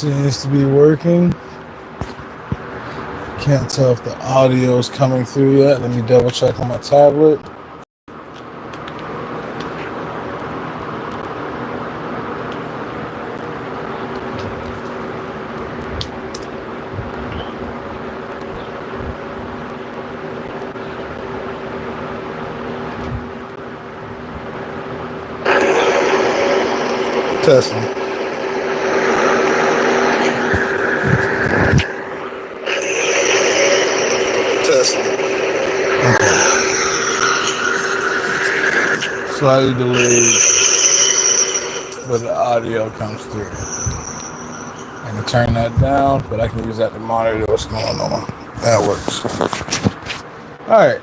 Seems to be working. Can't tell if the audio is coming through yet. Let me double check on my tablet. Testing. Okay. Slightly delayed, but the audio comes through. I can turn that down, but I can use that to monitor what's going on. That works. Alright.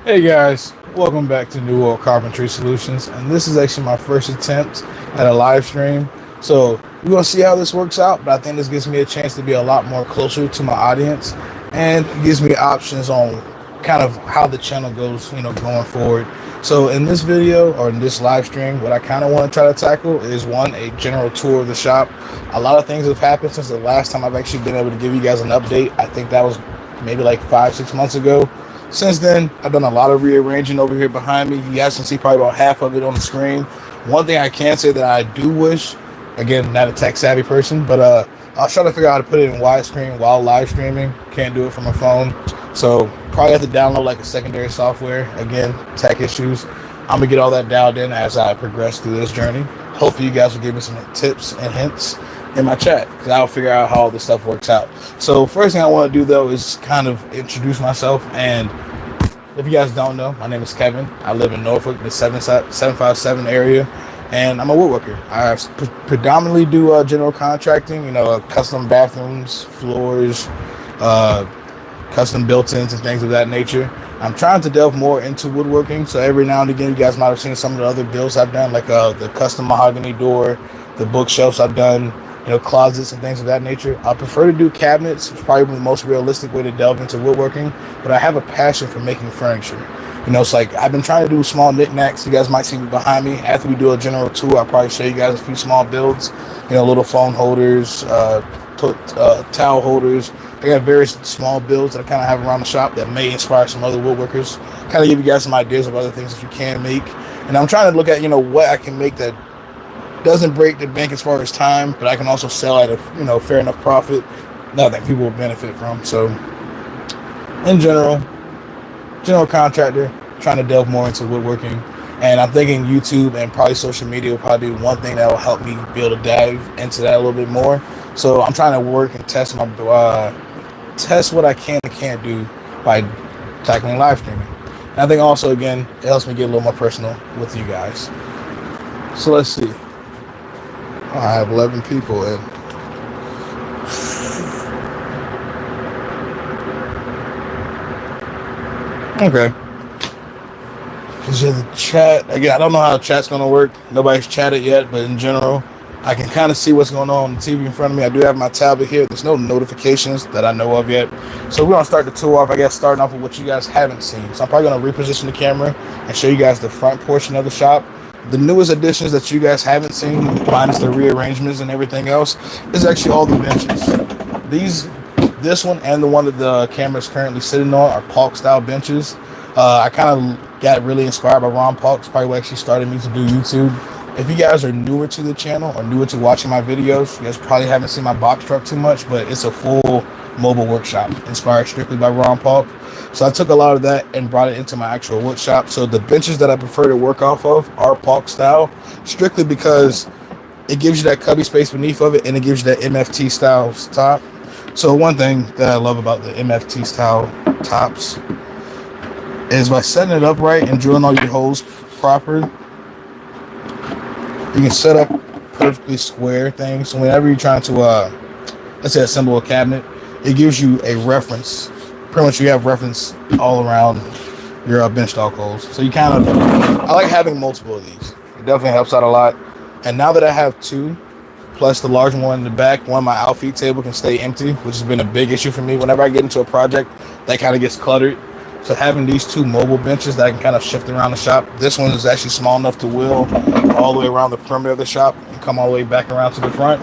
Hey guys, welcome back to New World Carpentry Solutions, and this is actually my first attempt at a live stream. So we're going to see how this works out, but I think this gives me a chance to be a lot more closer to my audience, and it gives me options on kind of how the channel goes, going forward. So in this video, or in this live stream, what I kind of want to try to tackle is, one, a general tour of the shop. A lot of things have happened since the last time I've actually been able to give you guys an update. I think that was maybe like 5-6 months ago. Since then, I've done a lot of rearranging over here behind me. You guys can see probably about half of it on the screen. One thing I can say that I do wish, again, not a tech savvy person, but I'll try to figure out how to put it in widescreen while live streaming. Can't do it from a phone. So probably have to download like a secondary software. Again, tech issues. I'm gonna get all that dialed in as I progress through this journey. Hopefully you guys will give me some tips and hints in my chat, because I'll figure out how all this stuff works out. So first thing I want to do though is kind of introduce myself. And if you guys don't know, my name is Kevin. I live in Norfolk, the 757 area, and I'm a woodworker. I predominantly do general contracting, custom bathrooms, floors, custom built-ins and things of that nature. I'm trying to delve more into woodworking, so every now and again you guys might have seen some of the other builds I've done, like the custom mahogany door, the bookshelves I've done, closets and things of that nature. I prefer to do cabinets. It's probably the most realistic way to delve into woodworking, but I have a passion for making furniture. It's like I've been trying to do small knickknacks. You guys might see me behind me. After we do a general tour, I'll probably show you guys a few small builds, little phone holders, towel holders. I got various small builds that I kind of have around the shop that may inspire some other woodworkers. Kind of give you guys some ideas of other things that you can make. And I'm trying to look at, what I can make that doesn't break the bank as far as time, but I can also sell at a fair enough profit that people will benefit from. So in general contractor, trying to delve more into woodworking, and I'm thinking YouTube and probably social media will probably be one thing that will help me be able to dive into that a little bit more. So I'm trying to work and test what I can and can't do by tackling live streaming. And I think also, again, it helps me get a little more personal with you guys. So let's see. I have 11 people in. Okay. Because the chat, again, I don't know how the chat's going to work. Nobody's chatted yet, but in general, I can kind of see what's going on the TV in front of me. I do have my tablet here. There's no notifications that I know of yet. So we're going to start the tour off, I guess, starting off with what you guys haven't seen. So I'm probably going to reposition the camera and show you guys the front portion of the shop. The newest additions that you guys haven't seen, minus the rearrangements and everything else, is actually all the benches. This one and the one that the camera is currently sitting on are Paulk style benches. I kind of got really inspired by Ron Paulk. It's probably what actually started me to do YouTube. If you guys are newer to the channel or newer to watching my videos, you guys probably haven't seen my box truck too much, but it's a full mobile workshop inspired strictly by Ron Paulk. So I took a lot of that and brought it into my actual wood shop. So the benches that I prefer to work off of are Paulk style, strictly because it gives you that cubby space beneath of it, and it gives you that MFT style top. So one thing that I love about the MFT style tops is by setting it up right and drilling all your holes proper, you can set up perfectly square things. So whenever you're trying to, let's say, assemble a cabinet, it gives you a reference. Pretty much you have reference all around your bench stock holes. So I like having multiple of these. It definitely helps out a lot. And now that I have two, plus the large one in the back, my out feet table can stay empty, which has been a big issue for me. Whenever I get into a project that kind of gets cluttered, so having these two mobile benches that I can kind of shift around the shop. This one is actually small enough to wheel all the way around the perimeter of the shop and come all the way back around to the front.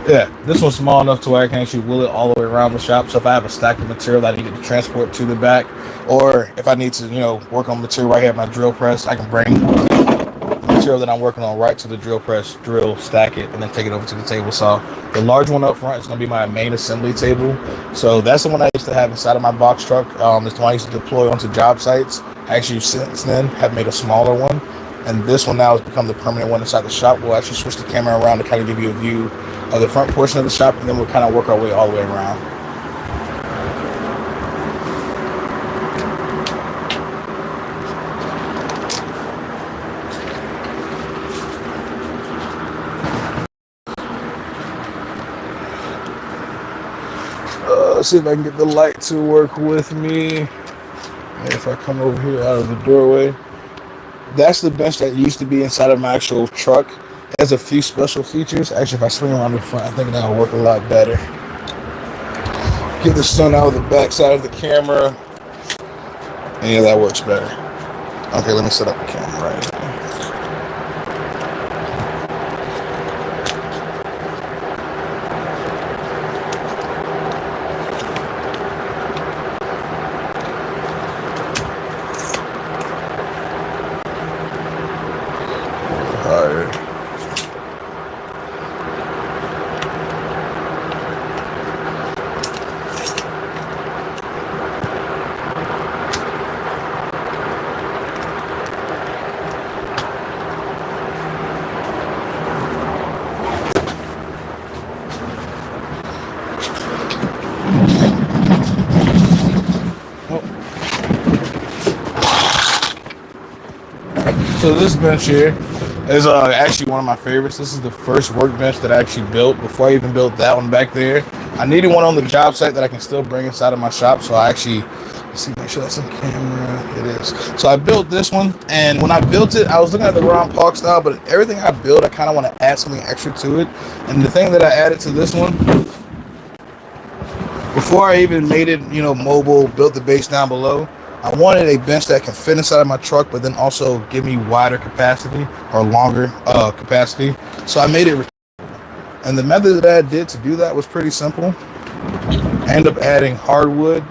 Yeah, this one's small enough to where I can actually wheel it all the way around the shop. So if I have a stack of material that I need to transport to the back, or if I need to, work on material right here at my drill press, I can bring the material that I'm working on right to the drill press, drill, stack it, and then take it over to the table saw. The large one up front is going to be my main assembly table. So that's the one I used to have inside of my box truck. It's the one I used to deploy onto job sites. Actually, since then, have made a smaller one. And this one now has become the permanent one inside the shop. We'll actually switch the camera around to kind of give you a view of the front portion of the shop, and then we'll kind of work our way all the way around. Let's see if I can get the light to work with me. And if I come over here out of the doorway, that's the bench that used to be inside of my actual truck. It has a few special features. Actually, if I swing around the front, I think that'll work a lot better. Get the sun out of the back side of the camera. And yeah, that works better. Okay, let me set up the camera right here. So this bench here is actually one of my favorites. This is the first workbench that I actually built before I even built that one back there. I needed one on the job site that I can still bring inside of my shop. So I actually, let's see, make sure that's on camera. It is. So I built this one, and when I built it, I was looking at the Ron Park style, but everything I build, I kind of want to add something extra to it. And the thing that I added to this one, before I even made it, mobile, built the base down below, I wanted a bench that can fit inside of my truck, but then also give me wider capacity or longer capacity. So I made it. And the method that I did to do that was pretty simple. I ended up adding hardwood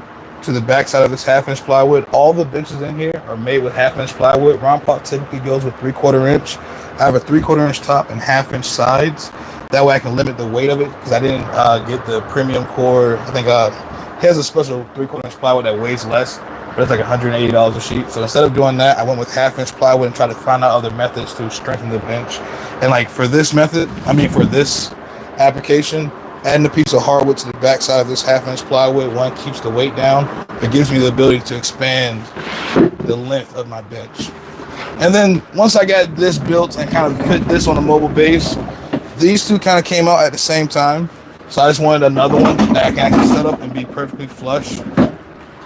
to the backside of this 1/2-inch plywood. All the benches in here are made with 1/2-inch plywood. Ron Park typically goes with 3/4 inch. I have a 3/4 inch top and 1/2-inch sides. That way I can limit the weight of it, because I didn't get the premium core. I think he has a special 3/4 inch plywood that weighs less, but it's like $180 a sheet. So instead of doing that, I went with 1/2-inch plywood and tried to find out other methods to strengthen the bench. And like for this application, adding a piece of hardwood to the backside of this 1/2-inch plywood, one, keeps the weight down. It gives me the ability to expand the length of my bench. And then once I got this built and kind of put this on a mobile base, these two kind of came out at the same time. So I just wanted another one that I can actually set up and be perfectly flush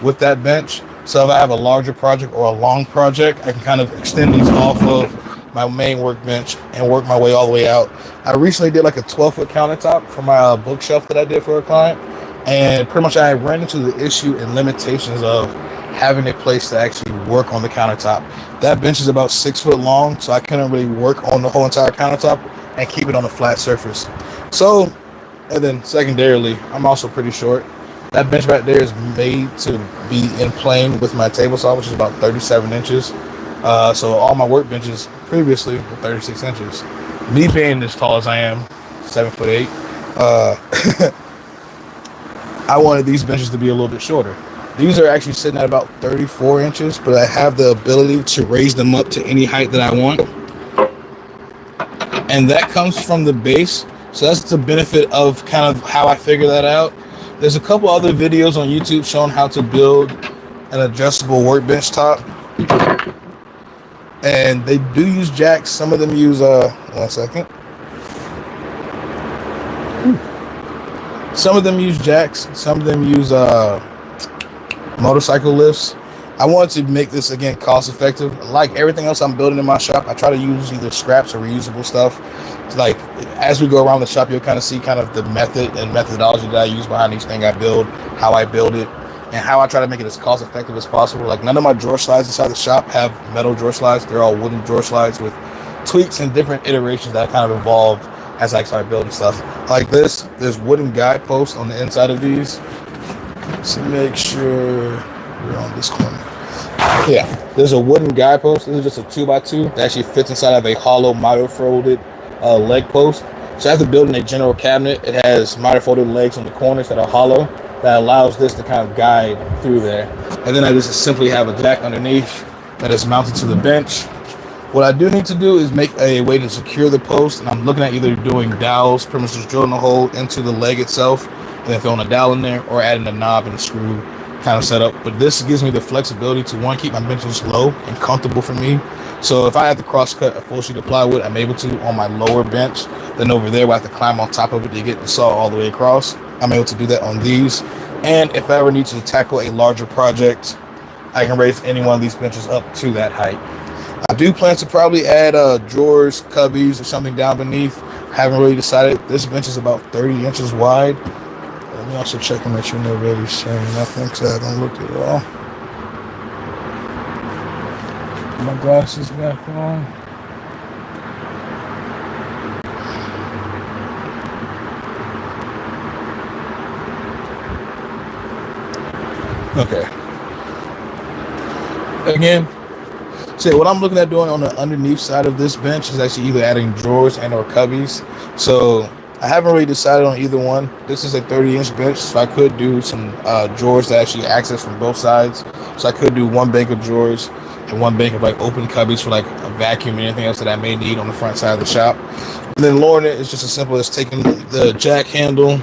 with that bench. So if I have a larger project or a long project, I can kind of extend these off of my main workbench and work my way all the way out. I recently did like a 12-foot countertop for my bookshelf that I did for a client. And pretty much I ran into the issue and limitations of having a place to actually work on the countertop. That bench is about 6 foot long, so I couldn't really work on the whole entire countertop and keep it on a flat surface. So, and then secondarily, I'm also pretty short. That bench back there is made to be in plane with my table saw, which is about 37 inches. So all my workbenches previously were 36 inches. Me being as tall as I am, 7'8", I wanted these benches to be a little bit shorter. These are actually sitting at about 34 inches, but I have the ability to raise them up to any height that I want. And that comes from the base. So that's the benefit of kind of how I figure that out. There's a couple other videos on YouTube showing how to build an adjustable workbench top. And they do use jacks. Some of them use, one second. Some of them use jacks. Some of them use motorcycle lifts. I wanted to make this, again, cost effective. Like everything else I'm building in my shop, I try to use either scraps or reusable stuff. So like as we go around the shop, you'll kind of see kind of the method and methodology that I use behind each thing I build, how I build it, and how I try to make it as cost effective as possible. Like none of my drawer slides inside the shop have metal drawer slides. They're all wooden drawer slides with tweaks and different iterations that kind of evolved as I started building stuff. Like this, there's wooden guideposts on the inside of these. So make sure we're on this corner. Yeah, there's a wooden guidepost. This is just a 2x2 that actually fits inside of a hollow miter folded leg post. So after building a general cabinet, it has miter folded legs on the corners that are hollow that allows this to kind of guide through there. And then I just simply have a jack underneath that is mounted to the bench. What I do need to do is make a way to secure the post, and I'm looking at either doing dowels, pretty much just drilling a hole into the leg itself, and then throwing a dowel in there, or adding a knob and a screw kind of setup. But this gives me the flexibility to, one, keep my benches low and comfortable for me. So if I have to cross cut a full sheet of plywood, I'm able to on my lower bench. Then over there, where I have to climb on top of it to get the saw all the way across, I'm able to do that on these. And if I ever need to tackle a larger project, I can raise any one of these benches up to that height. I do plan to probably add drawers, cubbies, or something down beneath. Haven't really decided. This bench is about 30 inches wide. Let me also check and make sure nobody's saying nothing, because I haven't looked at it all. Put my glasses back on. Okay. Again, so what I'm looking at doing on the underneath side of this bench is actually either adding drawers and or cubbies. So I haven't really decided on either one. This is a 30-inch bench, so I could do some drawers that actually access from both sides. So I could do one bank of drawers and one bank of like open cubbies for like a vacuum and anything else that I may need on the front side of the shop. And then lowering it is just as simple as taking the jack handle,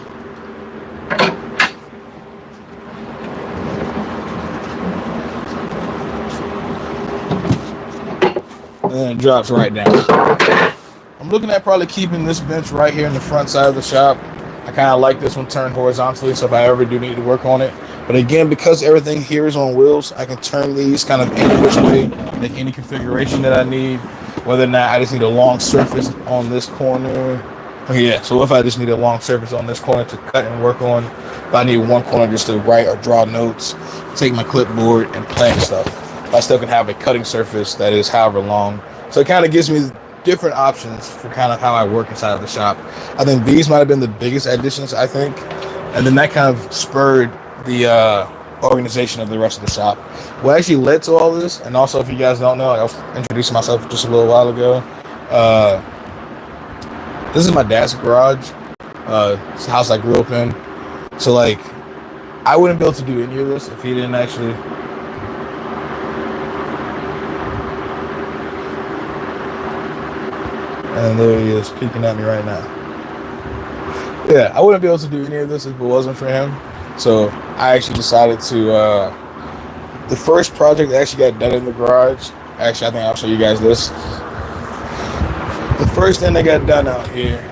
and it drops right down. I'm looking at probably keeping this bench right here in the front side of the shop. I kind of like this one turned horizontally, so if I ever do need to work on it. But again, because everything here is on wheels, I can turn these kind of any which way, make any configuration that I need. Whether or not I just need a long surface on this corner. Okay, yeah, so if I just need a long surface on this corner to cut and work on, if I need one corner just to write or draw notes, take my clipboard and plan stuff, I still can have a cutting surface that is however long. So it kind of gives me different options for kind of how I work inside of the shop. I think these might have been the biggest additions, I think. And then that kind of spurred the organization of the rest of the shop. What actually led to all this, and also if you guys don't know, I was introducing myself just a little while ago. This is my dad's garage. It's a house I grew up in. So like, I wouldn't be able to do any of this if he didn't actually... And there he is peeking at me right now. Yeah, I wouldn't be able to do any of this if it wasn't for him. So I actually decided to, the first project that actually got done in the garage, actually I think I'll show you guys this. The first thing that got done out here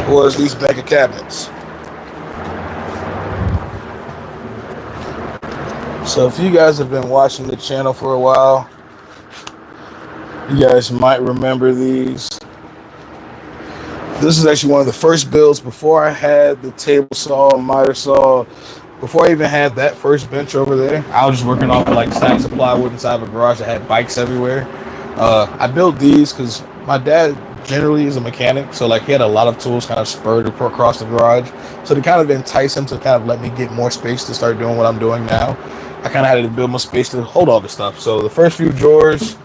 was these mega cabinets. So if you guys have been watching the channel for a while, you guys might remember these. This is actually one of the first builds before I had the table saw, miter saw. Before I even had that first bench over there, I was just working off of like stacks of plywood inside of a garage that had bikes everywhere. I built these because my dad generally is a mechanic, so like he had a lot of tools kind of spurred across the garage. So to kind of entice him to kind of let me get more space to start doing what I'm doing now, I kind of had to build more space to hold all this stuff. So the first few drawers,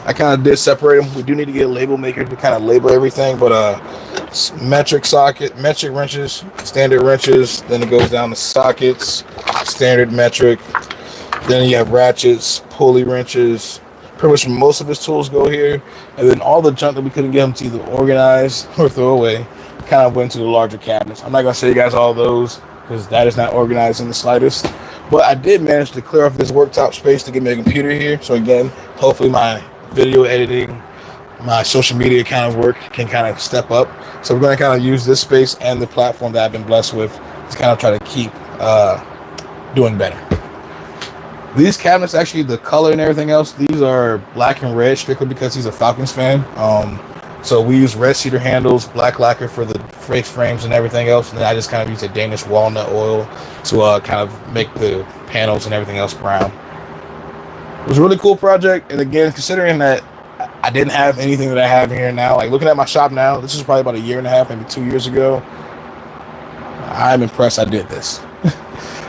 I kind of did separate them. We do need to get a label maker to kind of label everything, but metric socket, metric wrenches, standard wrenches, then it goes down to sockets, standard metric, then you have ratchets, pulley wrenches. Pretty much most of his tools go here, and then all the junk that we couldn't get him to either organize or throw away kind of went to the larger cabinets. I'm not going to show you guys all those because that is not organized in the slightest, but I did manage to clear off this worktop space to get my computer here. So again, hopefully my video editing, my social media kind of work can kind of step up. So we're going to kind of use this space and the platform that I've been blessed with to kind of try to keep doing better. These cabinets, actually, the color and everything else, these are black and red strictly because he's a Falcons fan. So we use red cedar handles, black lacquer for the face frames and everything else. And then I just kind of use a Danish walnut oil to kind of make the panels and everything else brown. It was a really cool project, and again, considering that I didn't have anything that I have here now, like looking at my shop now, this is probably about a year and a half, maybe 2 years ago. I'm impressed I did this.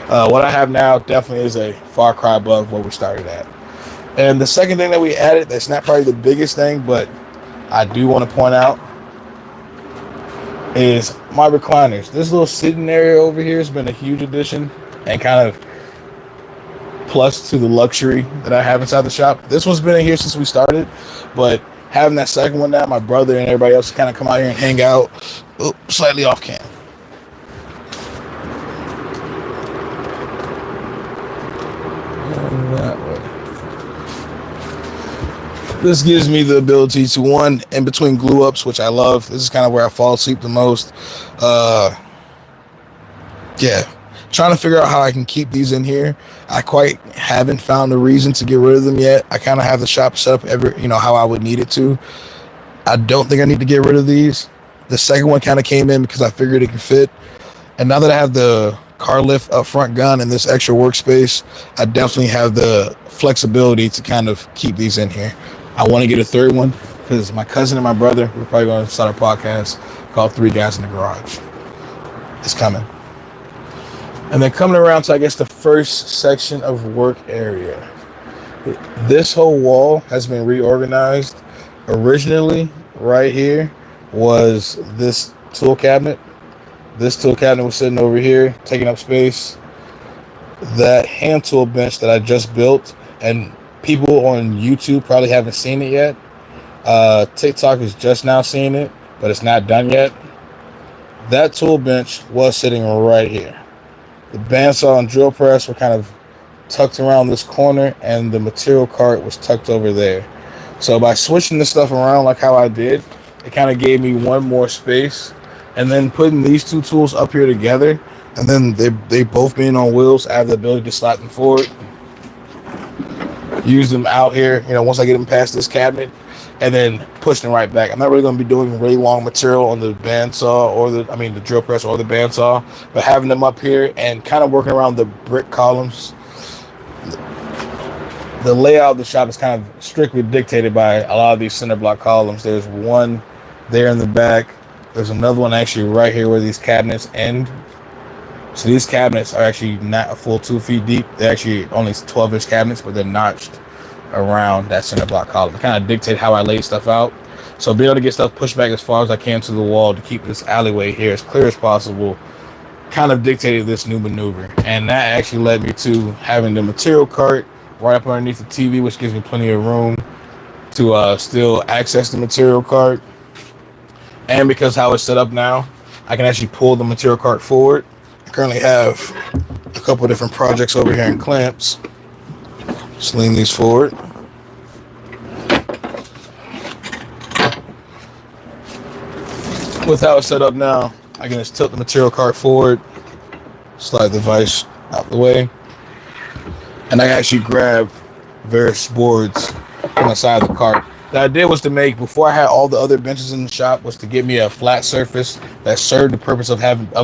What I have now definitely is a far cry above what we started at. And the second thing that we added, that's not probably the biggest thing, but I do want to point out, is my recliners. This little sitting area over here has been a huge addition and kind of plus to the luxury that I have inside the shop. This one's been in here since we started, but having that second one now, my brother and everybody else kind of come out here and hang out. Oh, slightly off cam. That way. This gives me the ability to, one, in between glue ups, which I love. This is kind of where I fall asleep the most. Yeah, trying to figure out how I can keep these in here. I quite haven't found a reason to get rid of them yet. I kind of have the shop set up how I would need it to. I don't think I need to get rid of these. The second one kind of came in because I figured it could fit. And now that I have the car lift up front gun and this extra workspace, I definitely have the flexibility to kind of keep these in here. I want to get a third one because my cousin and my brother, we're probably going to start a podcast called Three Guys in the Garage. It's coming. And then coming around to, I guess, the first section of work area. This whole wall has been reorganized. Originally, right here was this tool cabinet. This tool cabinet was sitting over here, taking up space. That hand tool bench that I just built, and people on YouTube probably haven't seen it yet. TikTok is just now seeing it, but it's not done yet. That tool bench was sitting right here. The bandsaw and drill press were kind of tucked around this corner, and the material cart was tucked over there. So by switching this stuff around like how I did, it kind of gave me one more space. And then putting these two tools up here together, and then they both being on wheels, I have the ability to slide them forward, use them out here, once I get them past this cabinet, and then push them right back. I'm not really going to be doing really long material on the bandsaw or the drill press or the bandsaw, but having them up here and kind of working around the brick columns. The layout of the shop is kind of strictly dictated by a lot of these center block columns. There's one there in the back. There's another one actually right here where these cabinets end. So these cabinets are actually not a full 2 feet deep. They're actually only 12-inch cabinets, but they're notched around that center block column. They kind of dictate how I lay stuff out. So being able to get stuff pushed back as far as I can to the wall to keep this alleyway here as clear as possible kind of dictated this new maneuver. And that actually led me to having the material cart right up underneath the TV, which gives me plenty of room to still access the material cart. And because how it's set up now, I can actually pull the material cart forward. I currently have a couple of different projects over here in clamps. Just lean these forward. With how it's set up now, I can just tilt the material cart forward, slide the vise out the way, and I can actually grab various boards from the side of the cart. The idea was to make, before I had all the other benches in the shop, was to give me a flat surface that served the purpose of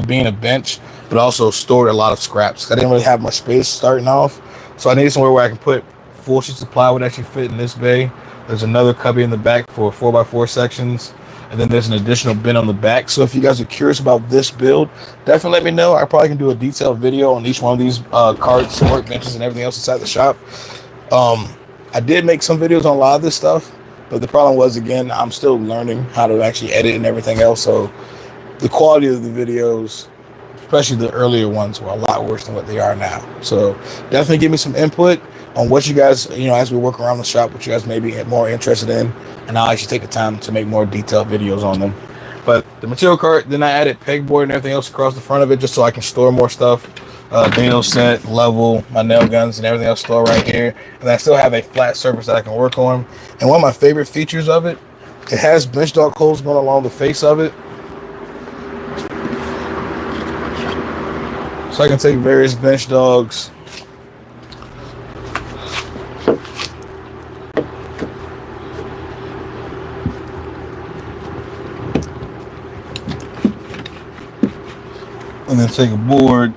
being a bench, but also stored a lot of scraps. I didn't really have much space starting off, so I needed somewhere where I can put full sheets of plywood actually fit in this bay. There's another cubby in the back for 4x4 sections, and then there's an additional bin on the back. So if you guys are curious about this build, definitely let me know. I probably can do a detailed video on each one of these carts, workbenches, and everything else inside the shop. I did make some videos on a lot of this stuff, but the problem was, again, I'm still learning how to actually edit and everything else. So the quality of the videos, especially the earlier ones, were a lot worse than what they are now. So definitely give me some input on what you guys, as we work around the shop, what you guys may be more interested in. And I'll actually take the time to make more detailed videos on them. But the material cart, then I added pegboard and everything else across the front of it just so I can store more stuff. Nail set, level, my nail guns and everything else stored right here. And I still have a flat surface that I can work on. And one of my favorite features of it, it has bench dog holes going along the face of it. So I can take various bench dogs, and then take a board,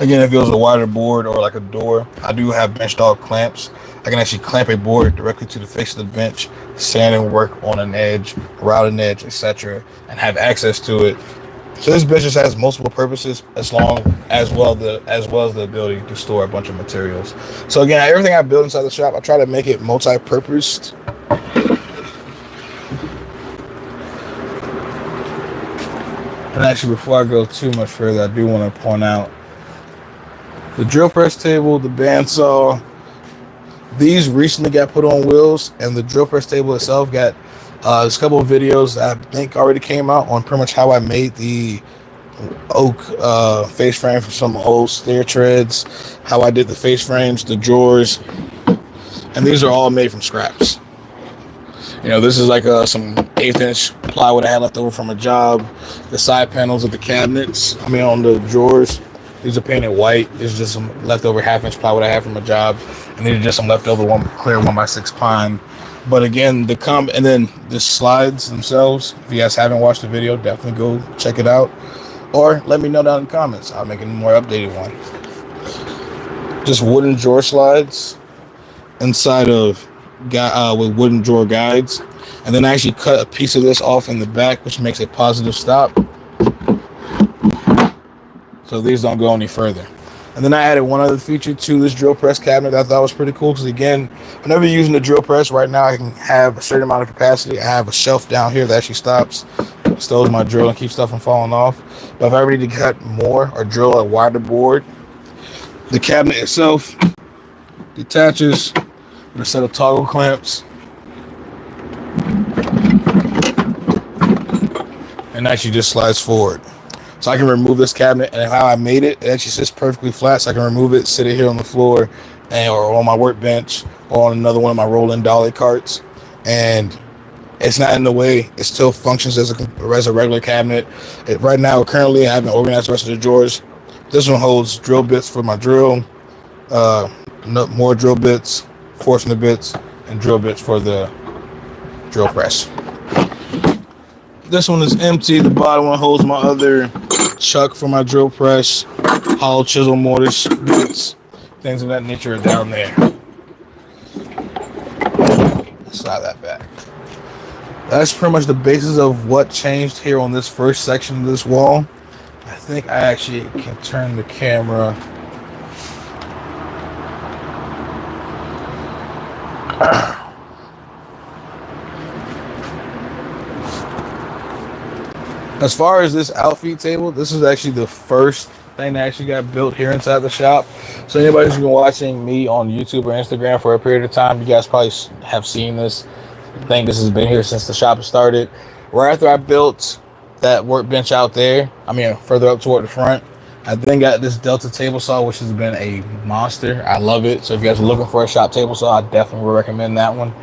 Again, if it was a wider board or like a door, I do have bench dog clamps. I can actually clamp a board directly to the face of the bench, sand and work on an edge, route an edge, etc., and have access to it. So this bench just has multiple purposes, as well as the ability to store a bunch of materials. So again, everything I build inside the shop, I try to make it multi-purposed. And actually, before I go too much further, I do want to point out the drill press table, the bandsaw. These recently got put on wheels, and the drill press table itself got there's a couple of videos that I think already came out on pretty much how I made the oak face frame for some old stair treads, how I did the face frames, the drawers, and these are all made from scraps. You know, this is like some 1/8" plywood I had left over from a job. The side panels of the cabinets, on the drawers, these are painted white. This is just some leftover 1/2" plywood I had from a job, and these are just some leftover clear 1x6 pine. But again, and then the slides themselves, if you guys haven't watched the video, definitely go check it out. Or let me know down in the comments. I'll make a more updated one. Just wooden drawer slides inside of with wooden drawer guides. And then I actually cut a piece of this off in the back, which makes a positive stop. So these don't go any further. And then I added one other feature to this drill press cabinet that I thought was pretty cool, because again, whenever you're using the drill press, right now I can have a certain amount of capacity. I have a shelf down here that actually stows my drill and keeps stuff from falling off. But if I ever need to cut more or drill a wider board, the cabinet itself detaches with a set of toggle clamps and actually just slides forward. So I can remove this cabinet, and how I made it, it actually sits perfectly flat, so I can remove it, sit it here on the floor, or on my workbench, or on another one of my rolling dolly carts, and it's not in the way. It still functions as a regular cabinet. Right now, currently, I haven't organized the rest of the drawers. This one holds drill bits for my drill, more drill bits, Forstner bits, and drill bits for the drill press. This one is empty. The bottom one holds my other chuck for my drill press, hollow chisel mortar bits, things of that nature are down there. Slide that back. That's pretty much the basis of what changed here on this first section of this wall. I think I actually can turn the camera. As far as this outfeed table, this is actually the first thing that actually got built here inside the shop. So anybody who's been watching me on YouTube or Instagram for a period of time, you guys probably have seen this. I think this has been here since the shop started. Right after I built that workbench out there, further up toward the front, I then got this Delta table saw, which has been a monster. I love it. So if you guys are looking for a shop table saw, I definitely would recommend that one.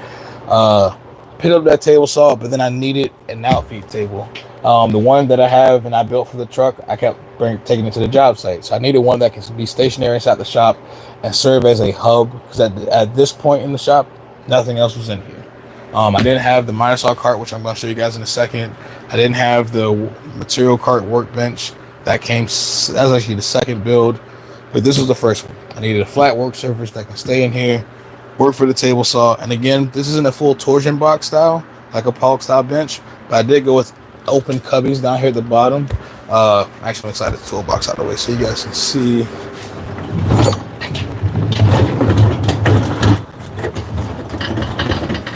Picked up that table saw, but then I needed an outfeed table. The one that I have and I built for the truck, I kept taking it to the job site. So I needed one that can be stationary inside the shop and serve as a hub, because at this point in the shop, nothing else was in here. I didn't have the miter saw cart, which I'm going to show you guys in a second. I didn't have the material cart workbench. That was actually the second build, but this was the first one. I needed a flat work surface that can stay in here, work for the table saw. And again, this isn't a full torsion box style, like a Pollock style bench, but I did go with open cubbies down here at the bottom. Actually, inside the toolbox out of the way so you guys can see.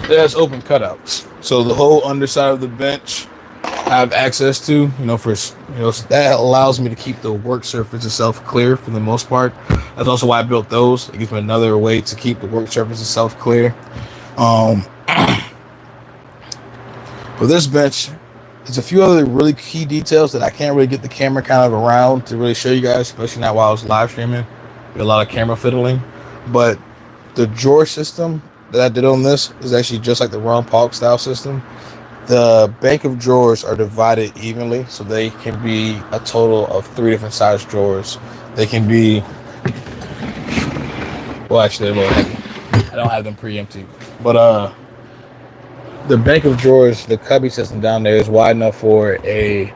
There's open cutouts, so the whole underside of the bench I have access to. That allows me to keep the work surface itself clear for the most part. That's also why I built those. It gives me another way to keep the work surface itself clear. For this bench, there's a few other really key details that I can't really get the camera kind of around to really show you guys, especially not while I was live streaming. A lot of camera fiddling, but the drawer system that I did on this is actually just like the Ron Pollock style system. The bank of drawers are divided evenly, so they can be a total of 3 different size drawers. They can be, well, actually they're a little heavy. I don't have them pre-empty, but the bank of drawers, the cubby system down there is wide enough for a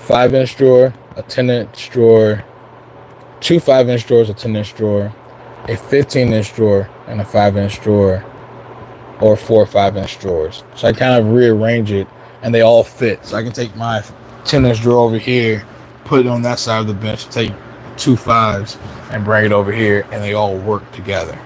5-inch drawer, a 10-inch drawer, 2 5-inch drawers, a 10-inch drawer, a 15-inch drawer, and a 5-inch drawer, or 4 5-inch drawers. So I kind of rearrange it, and they all fit. So I can take my 10-inch drawer over here, put it on that side of the bench, take 2 5s, and bring it over here, and they all work together.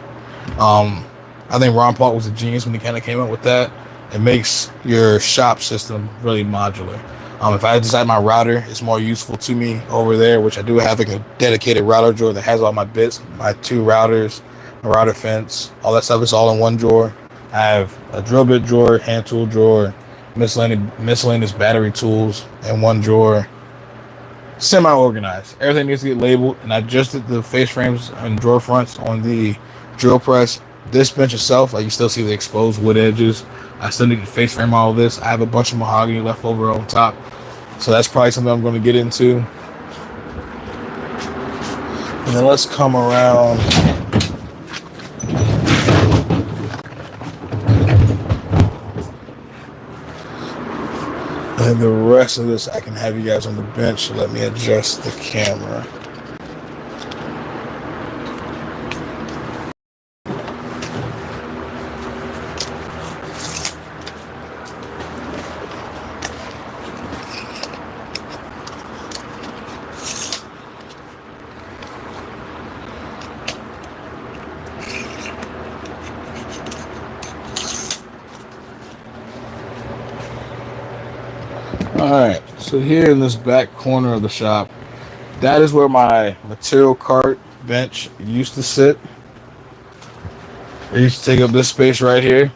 I think Ron Paul was a genius when he kind of came up with that. It makes your shop system really modular. If I decide my router is more useful to me over there, which I do have like a dedicated router drawer that has all my bits, my 2 routers, my router fence, all that stuff is all in one drawer. I have a drill bit drawer, hand tool drawer, miscellaneous battery tools in one drawer. Semi-organized. Everything needs to get labeled, and I adjusted the face frames and drawer fronts on the drill press. This bench itself, like you still see the exposed wood edges. I still need to face frame all of this. I have a bunch of mahogany left over on top, so that's probably something I'm going to get into. And then let's come around. And the rest of this, I can have you guys on the bench. So let me adjust the camera. Alright, so here in this back corner of the shop, that is where my material cart bench used to sit. It used to take up this space right here.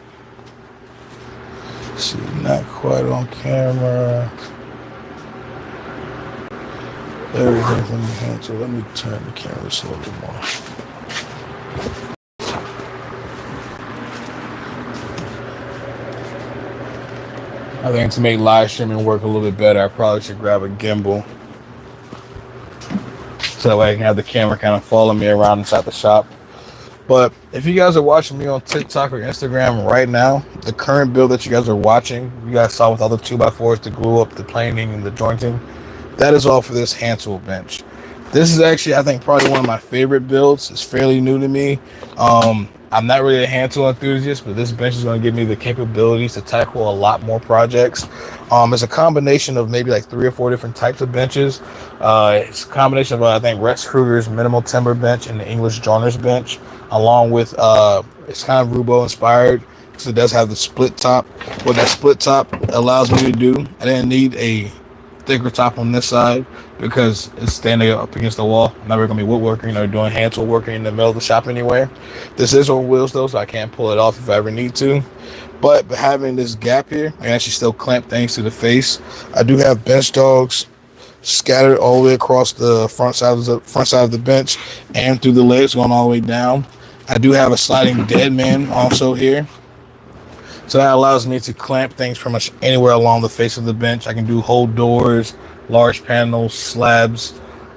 Let's see, not quite on camera. Everything from the hand, so let me turn the camera just a little bit more. I think to make live streaming work a little bit better, I probably should grab a gimbal. So that way I can have the camera kind of follow me around inside the shop. But if you guys are watching me on TikTok or Instagram right now, the current build that you guys are watching, you guys saw with all the 2x4s to glue up the planing and the jointing, that is all for this hand tool bench. This is actually, I think, probably one of my favorite builds. It's fairly new to me. I'm not really a hand tool enthusiast, but this bench is going to give me the capabilities to tackle a lot more projects. It's a combination of maybe like 3 or 4 different types of benches. It's a combination of, I think, Rex Kruger's minimal timber bench and the English joiner's bench, along with, it's kind of Roubo inspired, because it does have the split top. What that split top allows me to do, I didn't need a thicker top on this side because it's standing up against the wall. I'm never going to be woodworking or doing hand tool working in the middle of the shop anyway. This is on wheels though, so I can't pull it off if I ever need to. But having this gap here, I can actually still clamp things to the face. I do have bench dogs scattered all the way across the front side of the bench and through the legs going all the way down. I do have a sliding dead man also here. So that allows me to clamp things pretty much anywhere along the face of the bench. I can do whole doors, large panels, slabs,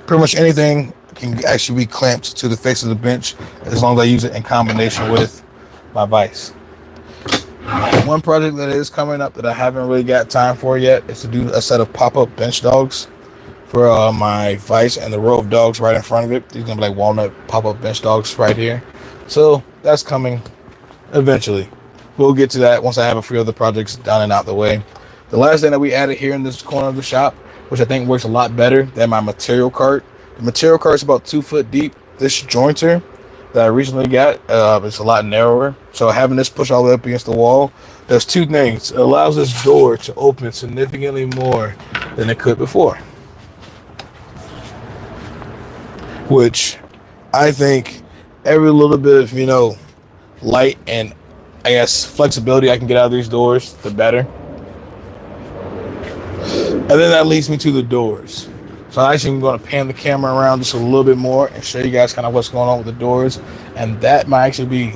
pretty much anything can actually be clamped to the face of the bench as long as I use it in combination with my vise. One project that is coming up that I haven't really got time for yet is to do a set of pop-up bench dogs for my vise and the row of dogs right in front of it. These are going to be like walnut pop-up bench dogs right here. So that's coming eventually. We'll get to that once I have a few other projects done and out the way. The last thing that we added here in this corner of the shop, which I think works a lot better than my material cart. The material cart is about 2 foot deep. This jointer that I recently got is a lot narrower. So having this push all the way up against the wall does 2 things. It allows this door to open significantly more than it could before. Which I think every little bit of, light and I guess flexibility I can get out of these doors, the better. And then that leads me to the doors. So I actually am going to pan the camera around just a little bit more and show you guys kind of what's going on with the doors. And that might actually be,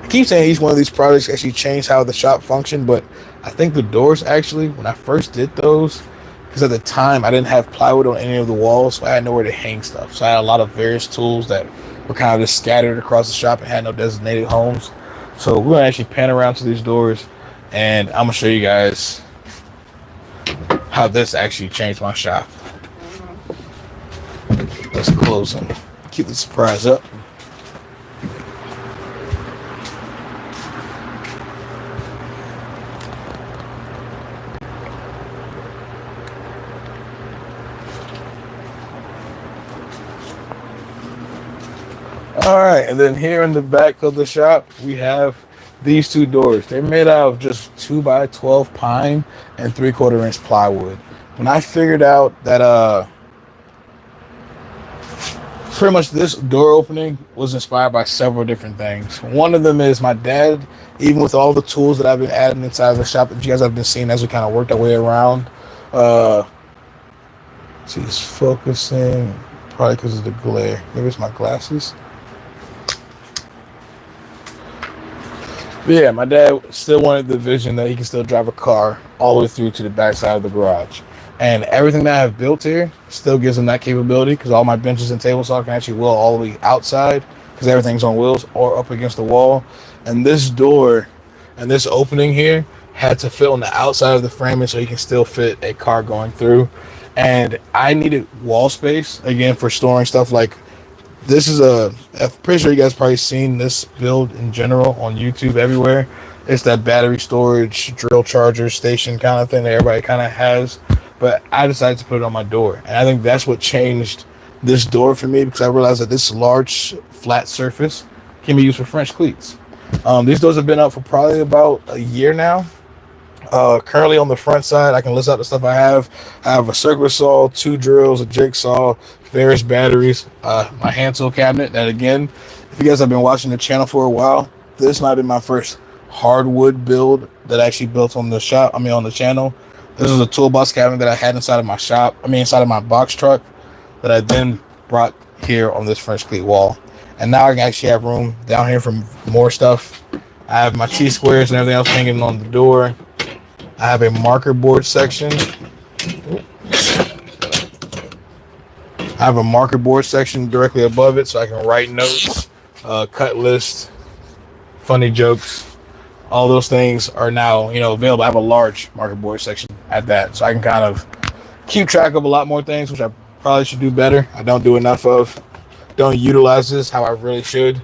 I keep saying each one of these projects actually changed how the shop functioned, but I think the doors actually, when I first did those, because at the time I didn't have plywood on any of the walls, so I had nowhere to hang stuff. So I had a lot of various tools that were kind of just scattered across the shop and had no designated homes. So we're going to actually pan around to these doors, and I'm going to show you guys how this actually changed my shop. Let's go. closing. Keep the surprise up. All right, and then here in the back of the shop, we have these two doors. They're made out of just 2x12 pine and 3/4 inch plywood. When I figured out that pretty much this door opening was inspired by several different things. One of them is my dad, even with all the tools that I've been adding inside of the shop that you guys have been seeing as we kind of worked our way around. See, it's focusing, probably because of the glare. Maybe it's my glasses. But yeah, my dad still wanted the vision that he can still drive a car all the way through to the back side of the garage. And everything that I've built here still gives him that capability because all my benches and table saw can actually wheel all the way outside because everything's on wheels or up against the wall. And this door and this opening here had to fit on the outside of the framing so he can still fit a car going through. And I needed wall space, again, for storing stuff like this is I'm pretty sure you guys probably seen this build in general on YouTube everywhere. It's that battery storage, drill charger station kind of thing that everybody kind of has. But I decided to put it on my door. And I think that's what changed this door for me because I realized that this large flat surface can be used for French cleats. These doors have been up for probably about a year now. Currently on the front side, I can list out the stuff I have. I have a circular saw, 2 drills, a jigsaw, various batteries, my hand tool cabinet. That again, if you guys have been watching the channel for a while, this might be my first hardwood build that I actually built on the channel. This is a toolbox cabinet that I had inside of my inside of my box truck that I then brought here on this French cleat wall. And now I can actually have room down here for more stuff. I have my T-squares and everything else hanging on the door. I have a marker board section. I have a marker board section directly above it so I can write notes, cut lists, funny jokes. All those things are now, available. I have a large marker board section at that, so I can kind of keep track of a lot more things, which I probably should do better. I don't do enough of. Don't utilize this how I really should.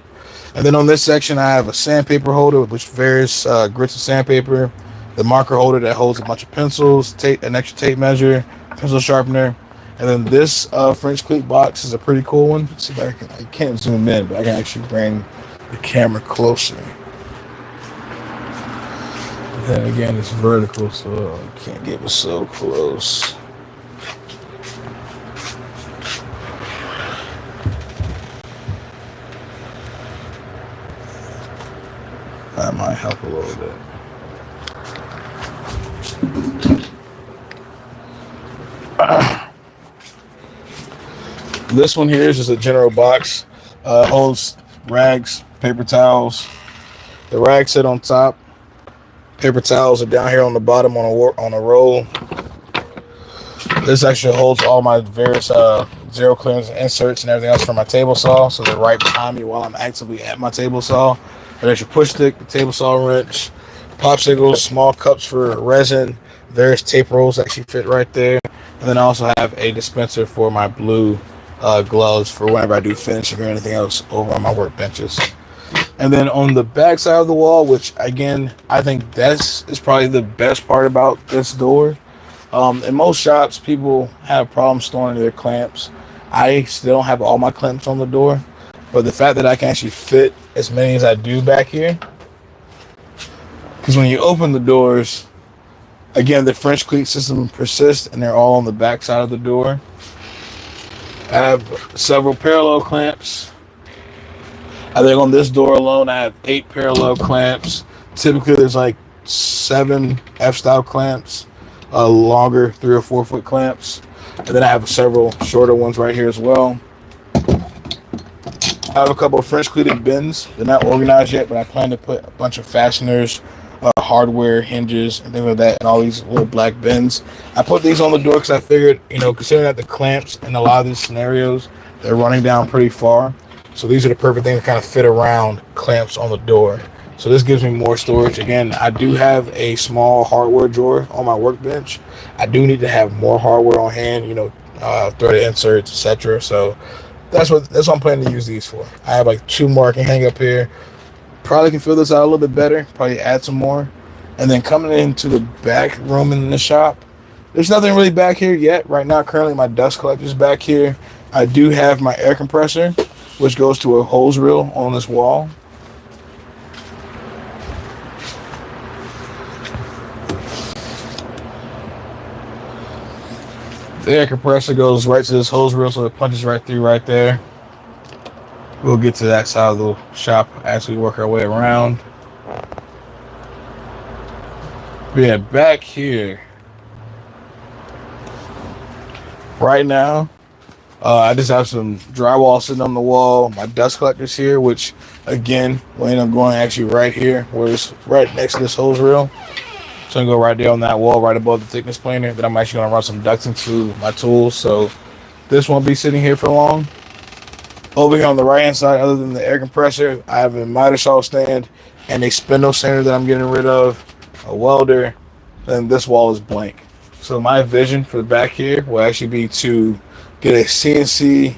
And then on this section, I have a sandpaper holder with various grits of sandpaper, the marker holder that holds a bunch of pencils, tape, an extra tape measure, pencil sharpener, and then this French cleat box is a pretty cool one. Let's see if I can't zoom in, but I can actually bring the camera closer. Then again, it's vertical, so I can't get it so close. That might help a little bit. This one here is just a general box. Holds rags, paper towels. The rags sit on top. Paper towels are down here on the bottom on a roll. This actually holds all my various zero clearance inserts and everything else for my table saw. So they're right behind me while I'm actively at my table saw. There's your push stick, the table saw wrench, popsicles, small cups for resin, various tape rolls actually fit right there. And then I also have a dispenser for my blue gloves for whenever I do finishing or anything else over on my workbenches. And then on the back side of the wall, which again, I think this is probably the best part about this door. In most shops, people have problems storing their clamps. I still have all my clamps on the door, but the fact that I can actually fit as many as I do back here, because when you open the doors, again, the French cleat system persists, and they're all on the back side of the door. I have several parallel clamps. I think on this door alone, I have 8 parallel clamps. Typically, there's like 7 F-style clamps, longer 3 or 4 foot clamps. And then I have several shorter ones right here as well. I have a couple of French cleated bins. They're not organized yet, but I plan to put a bunch of fasteners, hardware, hinges, and things like that in all these little black bins. I put these on the door because I figured, considering that the clamps in a lot of these scenarios, they're running down pretty far. So these are the perfect thing to kind of fit around clamps on the door. So this gives me more storage. Again, I do have a small hardware drawer on my workbench. I do need to have more hardware on hand, threaded inserts, etc. So that's what I'm planning to use these for. I have like 2 more I can hang up here. Probably can fill this out a little bit better. Probably add some more. And then coming into the back room in the shop, there's nothing really back here yet. Right now, currently my dust collector is back here. I do have my air compressor, which goes to a hose reel on this wall. The air compressor goes right to this hose reel, so it punches right through right there. We'll get to that side of the shop as we work our way around. But yeah, back here, right now, I just have some drywall sitting on the wall. My dust collector's here, which, again, will end up going actually right here, where it's right next to this hose reel. So I'm going to go right there on that wall, right above the thickness planer. Then I'm actually going to run some ducts into my tools, so this won't be sitting here for long. Over here on the right-hand side, other than the air compressor, I have a miter saw stand and a spindle sander that I'm getting rid of, a welder, and this wall is blank. So my vision for the back here will actually be to get a CNC,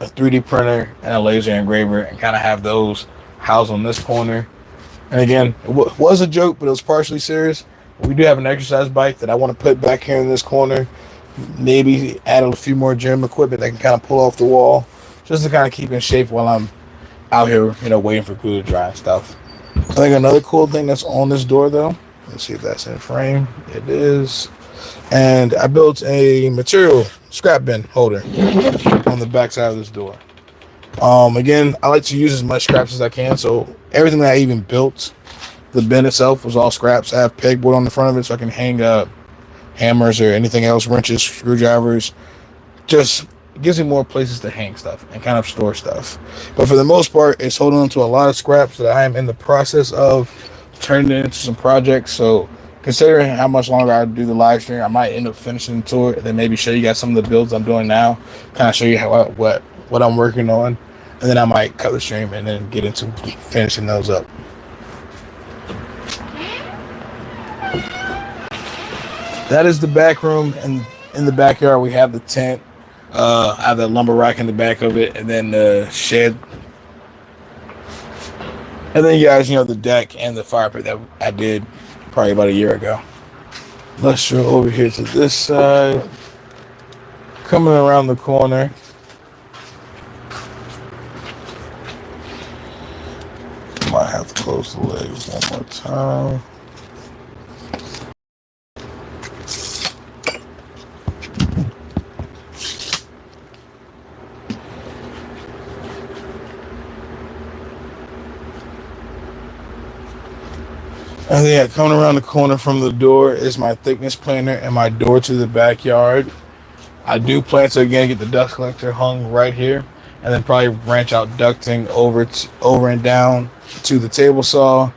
a 3D printer, and a laser engraver, and kind of have those housed on this corner. And again, it was a joke, but it was partially serious. We do have an exercise bike that I want to put back here in this corner. Maybe add a few more gym equipment that can kind of pull off the wall, just to kind of keep in shape while I'm out here, waiting for glue to dry and stuff. I think another cool thing that's on this door, though, let's see if that's in frame. It is. And I built a material scrap bin holder on the back side of this door. Again, I like to use as much scraps as I can, so everything that I even built, the bin itself was all scraps. I have pegboard on the front of it so I can hang up hammers or anything else, wrenches, screwdrivers. Just gives me more places to hang stuff and kind of store stuff. But for the most part, it's holding on to a lot of scraps that I am in the process of turning into some projects. So considering how much longer I do the live stream, I might end up finishing the tour and then maybe show you guys some of the builds I'm doing now, kind of show you what I'm working on, and then I might cut the stream and then get into finishing those up. That is the back room, and in the backyard we have the tent. I have that lumber rack in the back of it, and then the shed. And then you guys, the deck and the fire pit that I did probably about a year ago. Let's go over here to this side. Coming around the corner. Might have to close the legs one more time. And yeah, coming around the corner from the door is my thickness planer and my door to the backyard. I do plan to again get the dust collector hung right here, and then probably branch out ducting over and down to the table saw,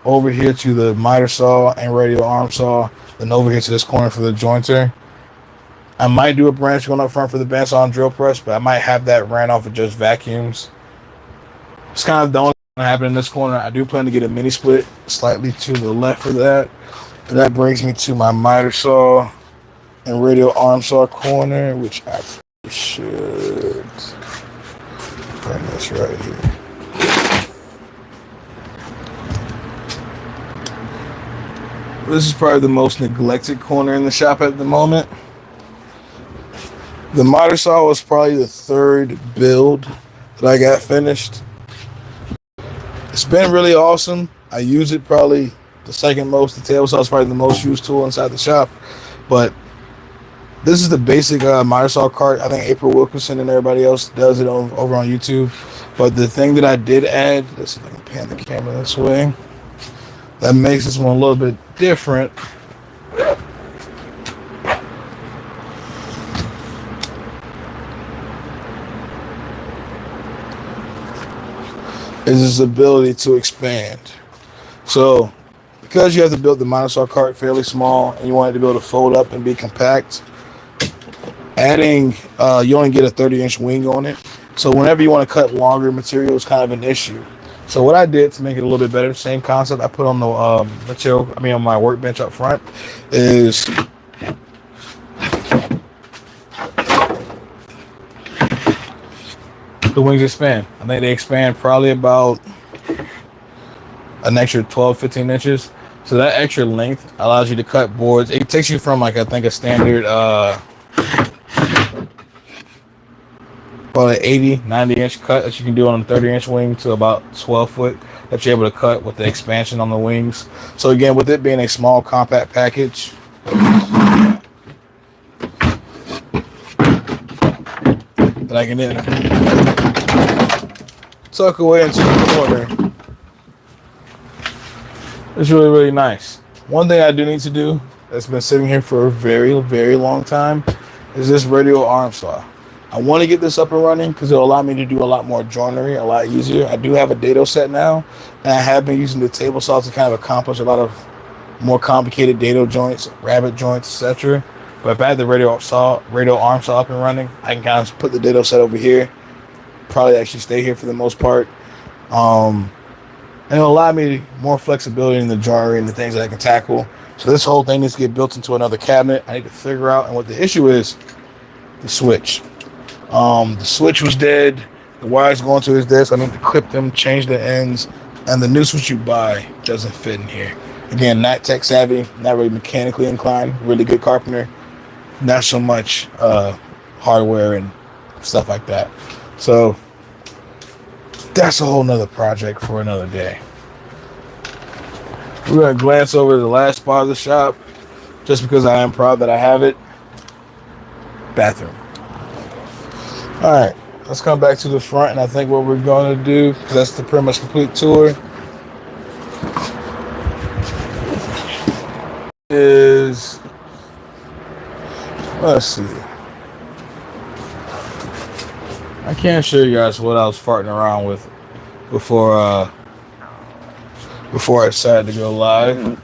over here to the miter saw and radial arm saw, then over here to this corner for the jointer. I might do a branch going up front for the bandsaw and drill press, but I might have that ran off of just vacuums. It's kind of the only thing that happened in this corner. I do plan to get a mini split slightly to the left of that. But that brings me to my miter saw and radial arm saw corner, which I should bring this right here. This is probably the most neglected corner in the shop at the moment. The miter saw was probably the third build that I got finished. It's been really awesome. I use it probably the second most. The table saw is probably the most used tool inside the shop. But this is the basic miter saw cart. I think April Wilkinson and everybody else does it over on YouTube. But the thing that I did add, let's see if I can pan the camera this way, that makes this one a little bit different. Is its ability to expand. So because you have to build the miter saw cart fairly small and you want it to be able to fold up and be compact, adding you only get a 30-inch wing on it. So whenever you want to cut longer material, it's kind of an issue. So what I did to make it a little bit better, same concept I put on the on my workbench up front, is the wings expand. I think they expand probably about an extra 12, 15 inches. So that extra length allows you to cut boards. It takes you from like I think a standard about an 80, 90 inch cut that you can do on a 30-inch wing to about 12 foot that you're able to cut with the expansion on the wings. So again, with it being a small compact package, that I can then tuck away into the corner. It's really, really nice. One thing I do need to do that's been sitting here for a very, very long time is this radial arm saw. I want to get this up and running because it'll allow me to do a lot more joinery, a lot easier. I do have a dado set now, and I have been using the table saw to kind of accomplish a lot of more complicated dado joints, rabbet joints, etc. But if I had the radial arm saw up and running, I can kind of put the dado set over here. Probably actually stay here for the most part. And it'll allow me more flexibility in the joinery and the things that I can tackle. So this whole thing needs to get built into another cabinet. I need to figure out, and what the issue is, the switch. The switch was dead. The wires going to is dead, so I need to clip them, change the ends, and the new switch you buy doesn't fit in here. Again, not tech savvy, not really mechanically inclined, really good carpenter, not so much hardware and stuff like that. So that's a whole nother project for another day. We're going to glance over the last spot of the shop, just because I am proud that I have it. Bathroom. All right, let's come back to the front, and I think what we're going to do, because that's the pretty much complete tour, is, let's see. I can't show you guys what I was farting around with before I decided to go live.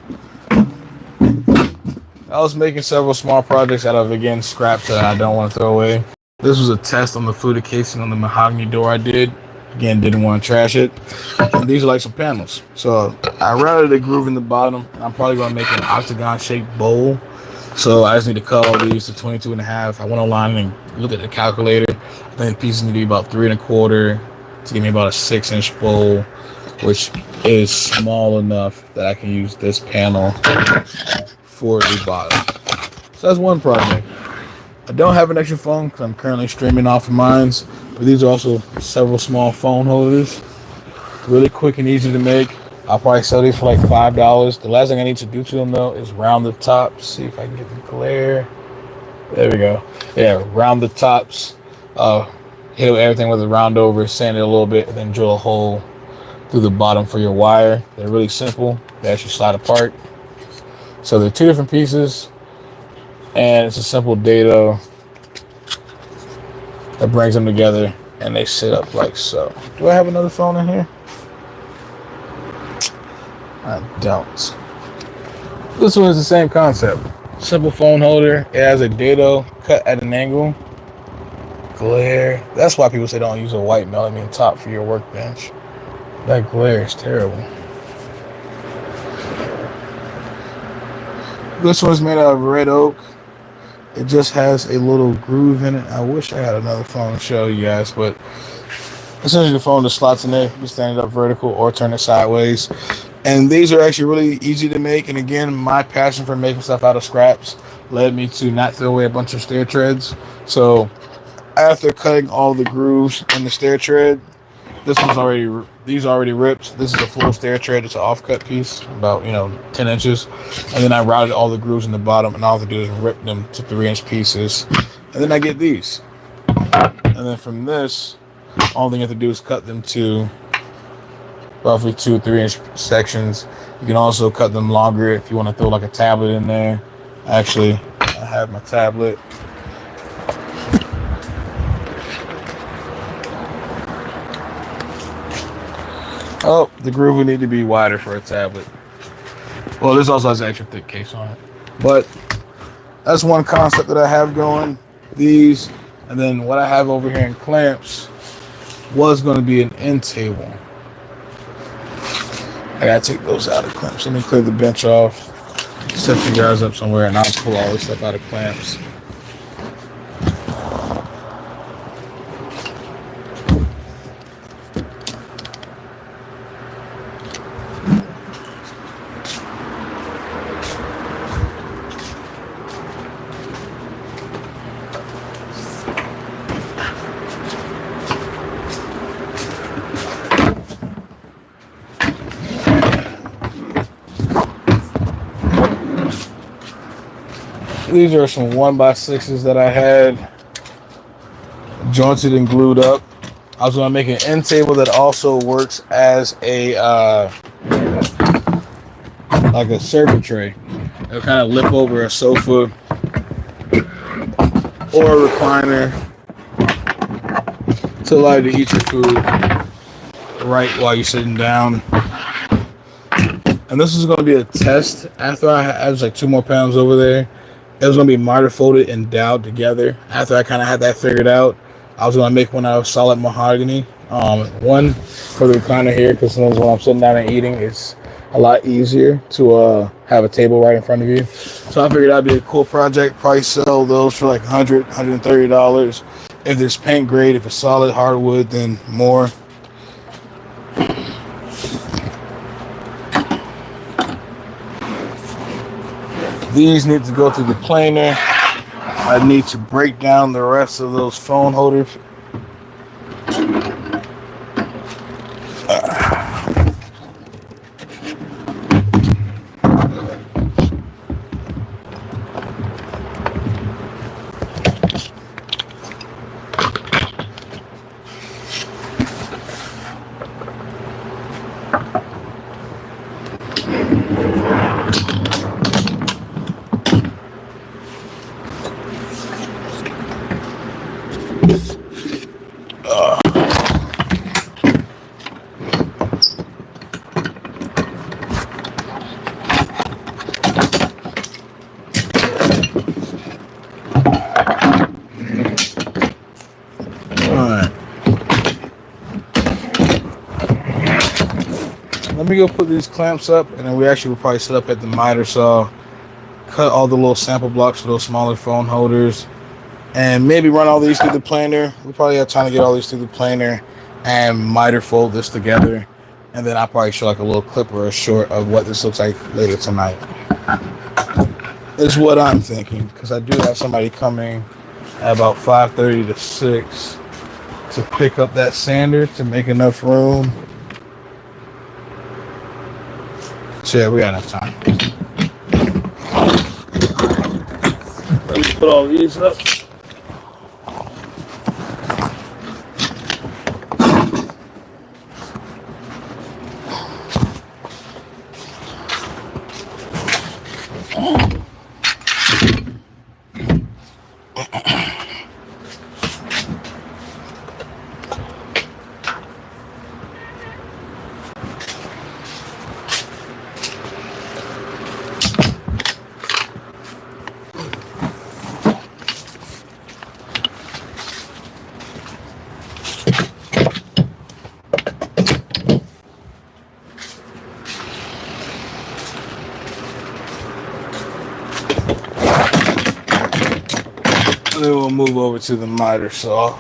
I was making several small projects out of, again, scraps that I don't want to throw away. This was a test on the fluted casing on the mahogany door I did. Again, didn't want to trash it. And these are like some panels. So I routed a groove in the bottom. I'm probably going to make an octagon shaped bowl. So I just need to cut all these to 22.5. I went online and looked at the calculator. I think the pieces need to be about 3 1/4 to give me about a 6-inch bowl, which is small enough that I can use this panel for the bottom. So that's one project. I don't have an extra phone because I'm currently streaming off of mine, but these are also several small phone holders. Really quick and easy to make. I'll probably sell these for like $5. The last thing I need to do to them though is round the tops. See if I can get the glare. There we go. Yeah, round the tops. Hit everything with a round over, sand it a little bit, and then drill a hole through the bottom for your wire. They're really simple. They actually slide apart. So they're two different pieces, and it's a simple dado that brings them together, and they sit up like so. Do I have another phone in here? I don't. This one is the same concept. Simple phone holder. It has a dado cut at an angle. Glare. That's why people say don't use a white melamine top for your workbench. That glare is terrible. This one's made out of red oak. It just has a little groove in it. I wish I had another phone to show you guys, but essentially the phone just slots in there. You can stand it up vertical or turn it sideways. And these are actually really easy to make. And again, my passion for making stuff out of scraps led me to not throw away a bunch of stair treads. So after cutting all the grooves in the stair tread, these are already ripped. This is a full stair tread. It's an offcut piece, about 10 inches. And then I routed all the grooves in the bottom, and all I have to do is rip them to 3-inch pieces. And then I get these. And then from this, all thing you have to do is cut them to roughly 2 3-inch sections. You can also cut them longer if you want to throw like a tablet in there. Actually, I have my tablet. Oh, the groove would need to be wider for a tablet. Well, this also has an extra thick case on it. But that's one concept that I have going. These, and then what I have over here in clamps was going to be an end table. I gotta take those out of clamps. Let me clear the bench off, set you guys up somewhere, and I'll pull all this stuff out of clamps. These are some 1x6s that I had jointed and glued up. I was going to make an end table that also works as a like a serving tray. It'll kind of lip over a sofa or a recliner to allow you to eat your food right while you're sitting down. And this is going to be a test. After I was like 2 more pounds over there, it was going to be miter folded and doweled together. After I kind of had that figured out, I was going to make one out of solid mahogany. One for the recliner here, because sometimes when I'm sitting down and eating, it's a lot easier to have a table right in front of you. So I figured that'd be a cool project. Probably sell those for like $100, $130. If there's paint grade, if it's solid hardwood, then more. These need to go through the planer. I need to break down the rest of those phone holders. Let me go put these clamps up, and then we actually will probably set up at the miter saw, cut all the little sample blocks for those smaller phone holders, and maybe run all these through the planer. We probably have time to get all these through the planer and miter fold this together, and then I'll probably show like a little clip or a short of what this looks like later tonight. Is what I'm thinking, because I do have somebody coming at about 5:30 to 6 to pick up that sander to make enough room. So yeah, we got enough time. Let me put all these up. Then we'll move over to the miter saw.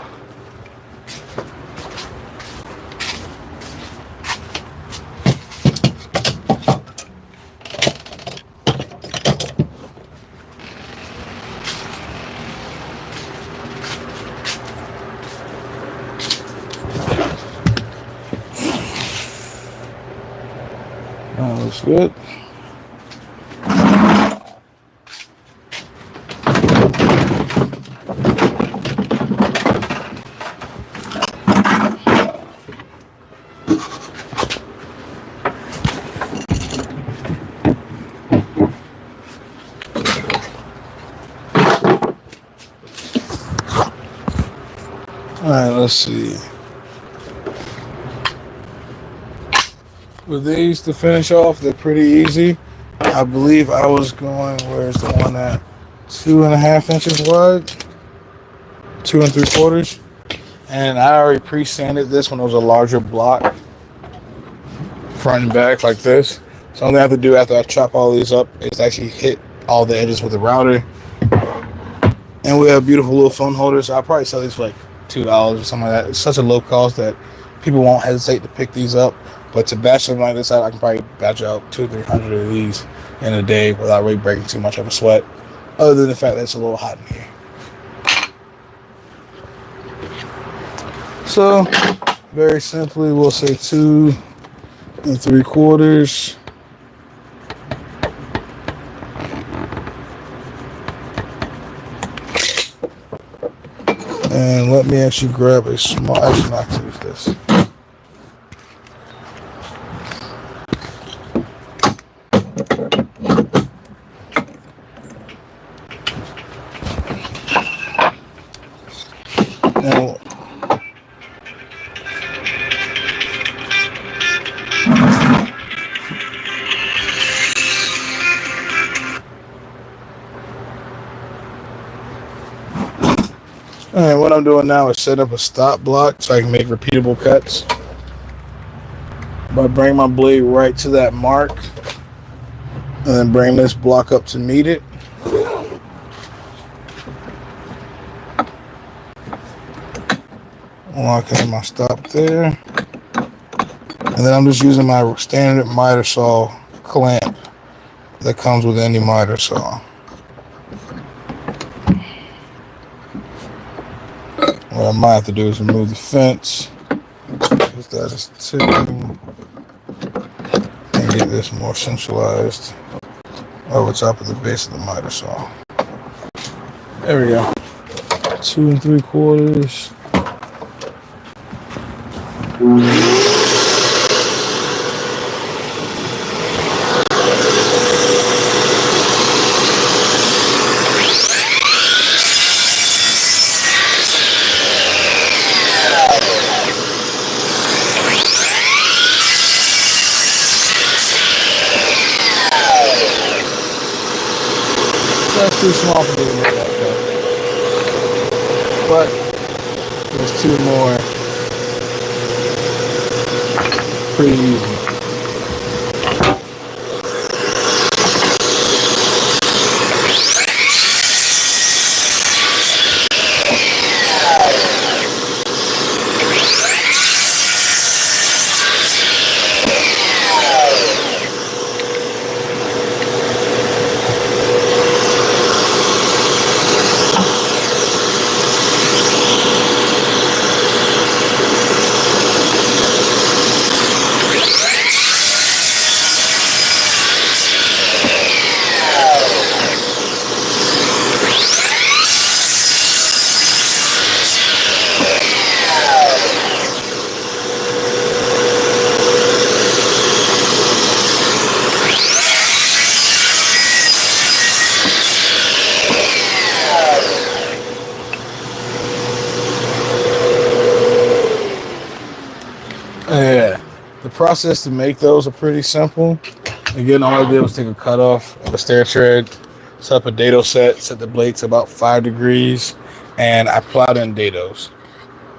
That looks good. All right, let's see. With these to finish off, they're pretty easy. I believe I was going, where's the one at 2.5 inches wide? 2 3/4. And I already pre-sanded this when it was a larger block, front and back like this. So all I have to do after I chop all these up is actually hit all the edges with the router. And we have beautiful little phone holders. I'll probably sell these for like $2 or something like that. It's such a low cost that people won't hesitate to pick these up. But to batch them like this out, I can probably batch out 200-300 of these in a day without really breaking too much of a sweat, other than the fact that it's a little hot in here. So, very simply, we'll say 2 3/4. And let me actually grab a small, actually not to use this. Now, alright, what I'm doing now is set up a stop block so I can make repeatable cuts. By bringing my blade right to that mark, and then bring this block up to meet it. Locking in my stop there. And then I'm just using my standard miter saw clamp that comes with any miter saw. What I might have to do is remove the fence, because that is tipping, and get this more centralized over top of the base of the miter saw. There we go. 2 3/4. That's too small for me to make that cut. But there's 2 more. Pretty easy. Yeah, the process to make those are pretty simple. Again, all I did was take a cut off of a stair tread, set up a dado set the blade to about 5 degrees, and I plowed in dados.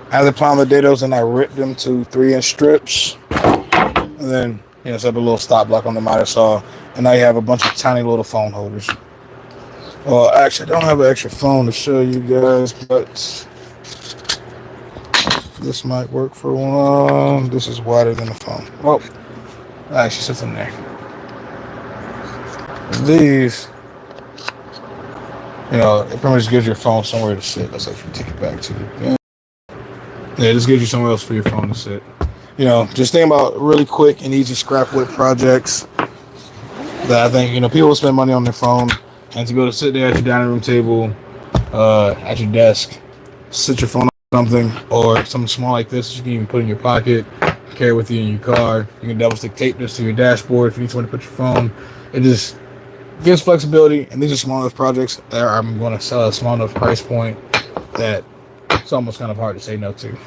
As I plowed the dados, and I ripped them to 3-inch strips, and then set up a little stop block on the miter saw, and now you have a bunch of tiny little phone holders. Well, actually, I don't have an extra phone to show you guys, but this might work for one. This is wider than the phone. Well, actually sits in there. These, it pretty much gives your phone somewhere to sit. Let's actually take it back to you. Yeah, this gives you somewhere else for your phone to sit. Just think about really quick and easy scrap wood projects that I think, people spend money on their phone, and to be able to sit there at your dining room table, at your desk, sit your phone on something, or something small like this you can even put in your pocket, carry with you in your car. You can double stick tape this to your dashboard if you need somewhere to put your phone. It just gives flexibility, and these are small enough projects that I'm going to sell at a small enough price point that it's almost kind of hard to say no to.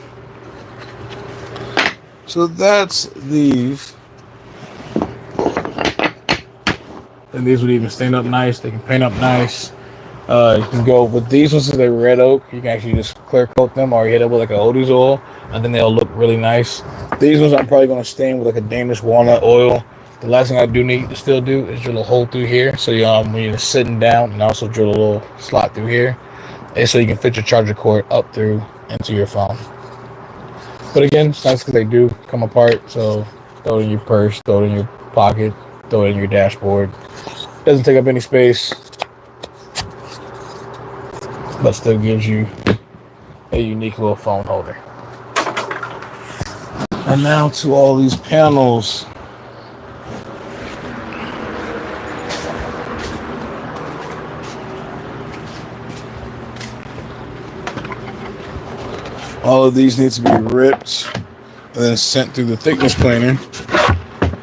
So that's these. And these would even stand up nice. They can paint up nice. You can go with these ones, since they're red oak. You can actually just clear coat them, or you hit it with like an Odoo's oil, and then they'll look really nice. These ones I'm probably going to stain with like a Danish walnut oil. The last thing I do need to still do is drill a hole through here, so when you're sitting down, and also drill a little slot through here, and so you can fit your charger cord up through into your phone. But again, it's nice because they do come apart, so throw it in your purse, throw it in your pocket, throw it in your dashboard. Doesn't take up any space, but still gives you a unique little phone holder. And now to all these panels. All of these need to be ripped and then sent through the thickness planer.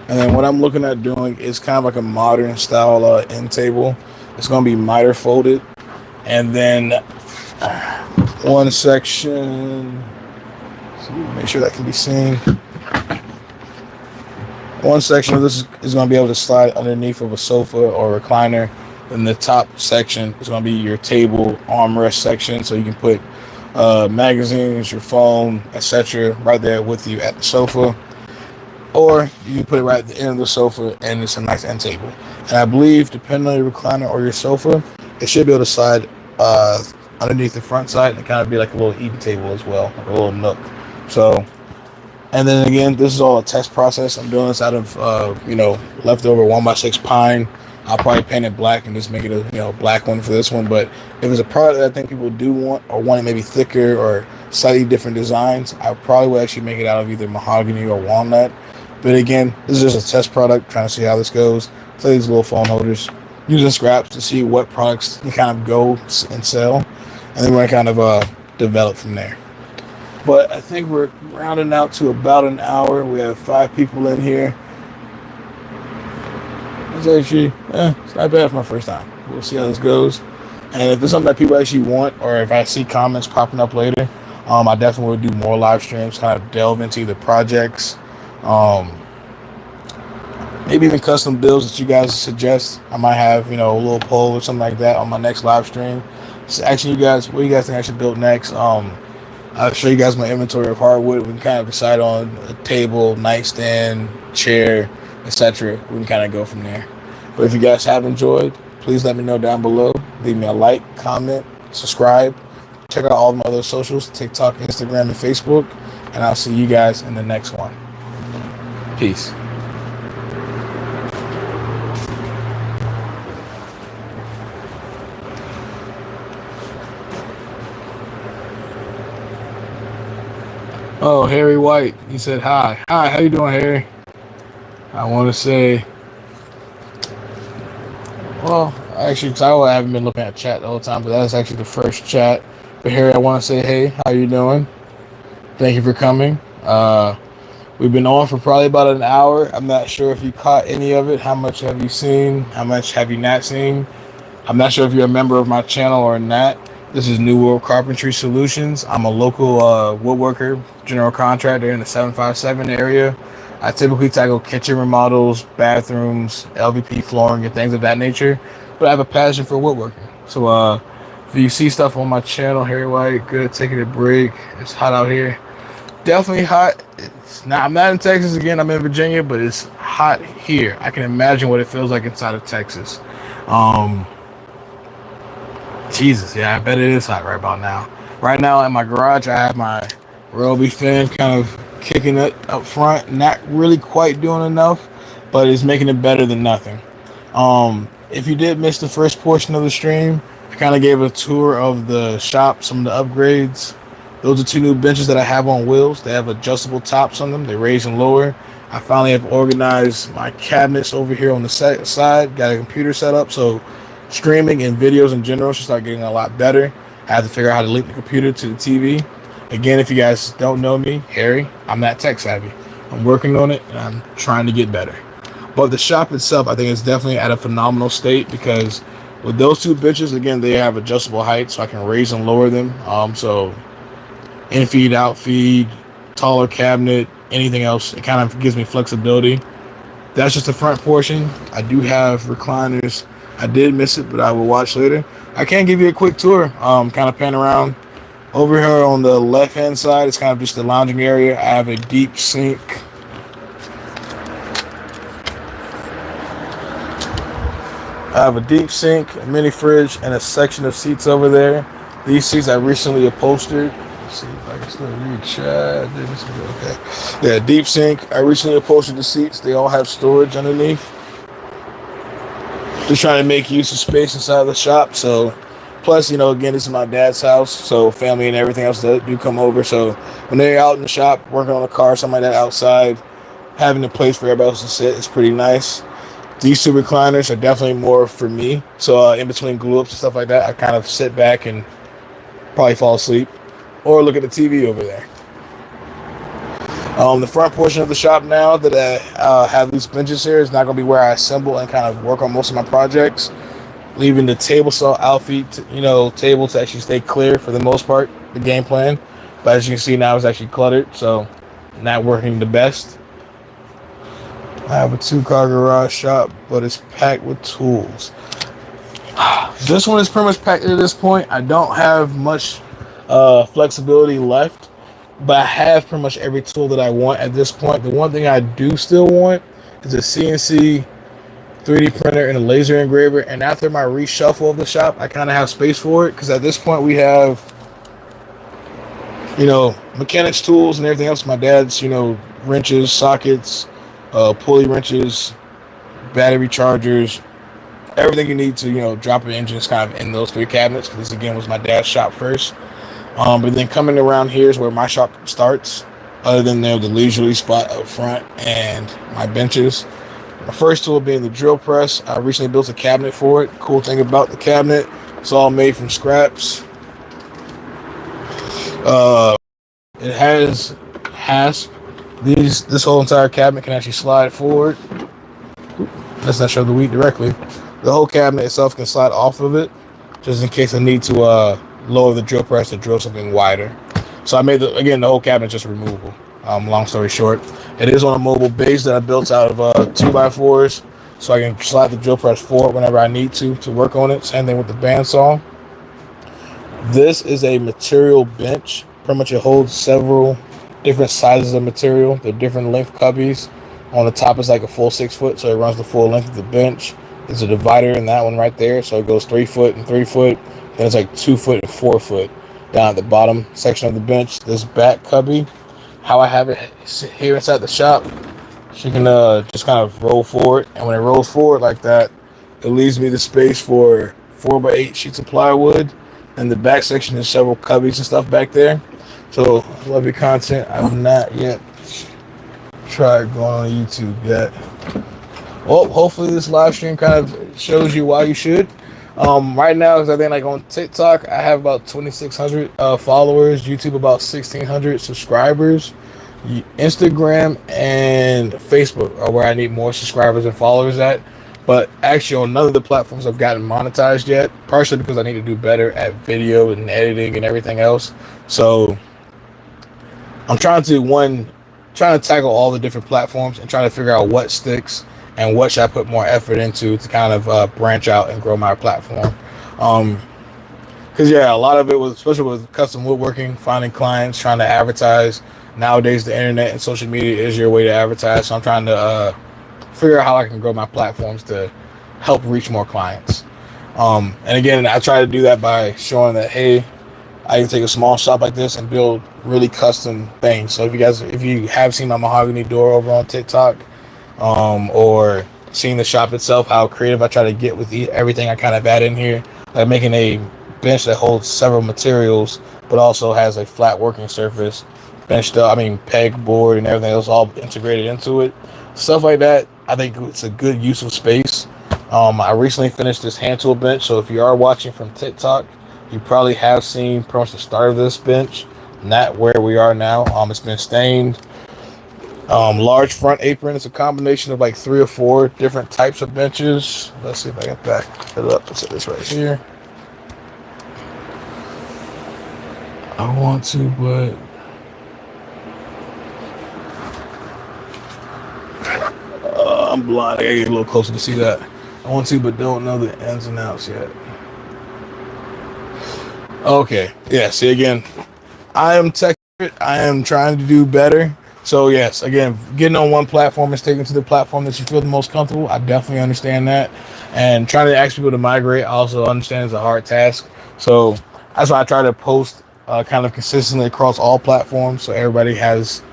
And then what I'm looking at doing is kind of like a modern style end table. It's going to be miter folded. And then one section, so make sure that can be seen. One section of this is going to be able to slide underneath of a sofa or recliner. And the top section is going to be your table armrest section, so you can put magazines, your phone, etc. right there with you at the sofa. Or you can put it right at the end of the sofa, and it's a nice end table. And I believe, depending on your recliner or your sofa, it should be able to slide underneath the front side and kind of be like a little eating table as well, like a little nook. So, and then again, this is all a test process. I'm doing this out of leftover 1x6 pine. I'll probably paint it black and just make it a black one for this one. But if it's a product that I think people do want, or want it maybe thicker or slightly different designs, I probably would actually make it out of either mahogany or walnut. But again, this is just a test product, trying to see how this goes. So these little phone holders, using scraps to see what products can kind of go and sell, and then we're kind of develop from there. But I think we're rounding out to about an hour. We have 5 people in here. It's actually, it's not bad for my first time. We'll see how this goes. And if it's something that people actually want, or if I see comments popping up later, I definitely will do more live streams, kind of delve into either projects, maybe even custom builds that you guys suggest. I might have, a little poll or something like that on my next live stream. So actually, you guys, what do you guys think I should build next? I'll show you guys my inventory of hardwood. We can kind of decide on a table, nightstand, chair, etc. We can kind of go from there. But if you guys have enjoyed, please let me know down below. Leave me a like, comment, subscribe. Check out all of my other socials, TikTok, Instagram, and Facebook. And I'll see you guys in the next one. Peace. Oh, Harry White. He said hi. Hi, how you doing, Harry? I want to say, well, actually, because I haven't been looking at chat the whole time, but that's actually the first chat. But Harry, I want to say, hey, how you doing? Thank you for coming. We've been on for probably about an hour. I'm not sure if you caught any of it. How much have you seen? How much have you not seen? I'm not sure if you're a member of my channel or not. This is New World Carpentry Solutions. I'm a local woodworker, general contractor in the 757 area. I typically tackle kitchen remodels, bathrooms, LVP flooring, and things of that nature. But I have a passion for woodworking. So if you see stuff on my channel, Harry White, good, taking a break. It's hot out here. Definitely hot. I'm not in Texas again. I'm in Virginia, but it's hot here. I can imagine what it feels like inside of Texas. Jesus, yeah, I bet it is hot right about now. Right now in my garage, I have my Ryobi fan kind of kicking it up front. Not really quite doing enough, but it's making it better than nothing. If you did miss the first portion of the stream, I kind of gave a tour of the shop, some of the upgrades. Those are 2 new benches that I have on wheels. They have adjustable tops on them. They raise and lower. I finally have organized my cabinets over here on the side. Got a computer set up, so streaming and videos in general should start getting a lot better. I have to figure out how to link the computer to the TV. Again, if you guys don't know me, Harry, I'm not tech savvy. I'm working on it, and I'm trying to get better. But the shop itself, I think, is definitely at a phenomenal state, because with those 2 benches, again, they have adjustable height, so I can raise and lower them. So in feed, out feed, taller cabinet, anything else, it kind of gives me flexibility. That's just the front portion. I do have recliners. I did miss it, but I will watch later. I can give you a quick tour, kind of pan around. Over here on the left-hand side, it's kind of just the lounging area. I have a deep sink. I have a deep sink, a mini fridge, and a section of seats over there. These seats I recently upholstered. Let's see if I can still read chat. Okay. Yeah, deep sink. I recently upholstered the seats. They all have storage underneath. Just trying to make use of space inside of the shop. So, plus, again, this is my dad's house, so family and everything else that do come over. So when they're out in the shop working on a car, something like that outside, having a place for everybody else to sit is pretty nice. These 2 recliners are definitely more for me. So in between glue ups and stuff like that, I kind of sit back and probably fall asleep. or look at the TV over there. The front portion of the shop now that I have these benches here is not going to be where I assemble and kind of work on most of my projects. Leaving the table saw outfeet, table to actually stay clear for the most part, the game plan. But as you can see now, it's actually cluttered, so not working the best. I have a 2-car garage shop, but it's packed with tools. This one is pretty much packed at this point. I don't have much flexibility left, but I have pretty much every tool that I want at this point. The one thing I do still want is a CNC 3D printer and a laser engraver. And after my reshuffle of the shop, I kind of have space for it, because at this point we have, mechanics tools and everything else. My dad's, wrenches, sockets, pulley wrenches, battery chargers, everything you need to, drop an engine is kind of in those 3 cabinets, because this again was my dad's shop first. But then coming around here is where my shop starts, other than the leisurely spot up front and my benches. My first tool being the drill press. I recently built a cabinet for it. Cool thing about the cabinet, it's all made from scraps. It has hasp. This whole entire cabinet can actually slide forward. Let's not show the wheat directly. The whole cabinet itself can slide off of it, just in case I need to lower the drill press to drill something wider. So I made the whole cabinet just removable. Long story short, it is on a mobile base that I built out of 2x4s, so I can slide the drill press forward whenever I need to work on it. Same thing with the bandsaw. This is a material bench. Pretty much it holds several different sizes of material. They're different length cubbies. On the top is like a full 6 foot, so it runs the full length of the bench. There's a divider in that one right there, so it goes 3 foot and 3 foot. Then it's like 2 foot and 4 foot down at the bottom section of the bench. This back cubby, how I have it here inside the shop, she can just kind of roll forward, and when it rolls forward like that, it leaves me the space for 4x8 sheets of plywood. And the back section is several cubbies and stuff back there. So love your content. I've not yet tried going on YouTube yet. Well, hopefully this live stream kind of shows you why you should. Right now, because I think like on TikTok, I have about 2,600 followers. YouTube about 1,600 subscribers. Instagram and Facebook are where I need more subscribers and followers at. But actually, on none of the platforms I've gotten monetized yet, partially because I need to do better at video and editing and everything else. So I'm trying to tackle all the different platforms and trying to figure out what sticks and what should I put more effort into to kind of branch out and grow my platform. Because a lot of it was, especially with custom woodworking, finding clients, trying to advertise. Nowadays, the internet and social media is your way to advertise. So I'm trying to figure out how I can grow my platforms to help reach more clients. And again, I try to do that by showing that, hey, I can take a small shop like this and build really custom things. So if you have seen my mahogany door over on TikTok, or seen the shop itself, how creative I try to get with everything I kind of add in here, like making a bench that holds several materials, but also has a flat working surface, pegboard and everything else all integrated into it. Stuff like that, I think it's a good use of space. I recently finished this hand tool bench, so if you are watching from TikTok, you probably have seen pretty much the start of this bench, not where we are now. It's been stained. Large front apron. It's a combination of like 3 or 4 different types of benches. Let's see if I can back it up. Let's set this right here. I want to, but I'm blind. I gotta get a little closer to see that. I want to, but don't know the ins and outs yet. Okay. Yeah. See, again, I am tech. I am trying to do better. So yes, again, getting on one platform and sticking to the platform that you feel the most comfortable. I definitely understand that. And trying to ask people to migrate, I also understand is a hard task. So that's why I try to post kind of consistently across all platforms, so everybody has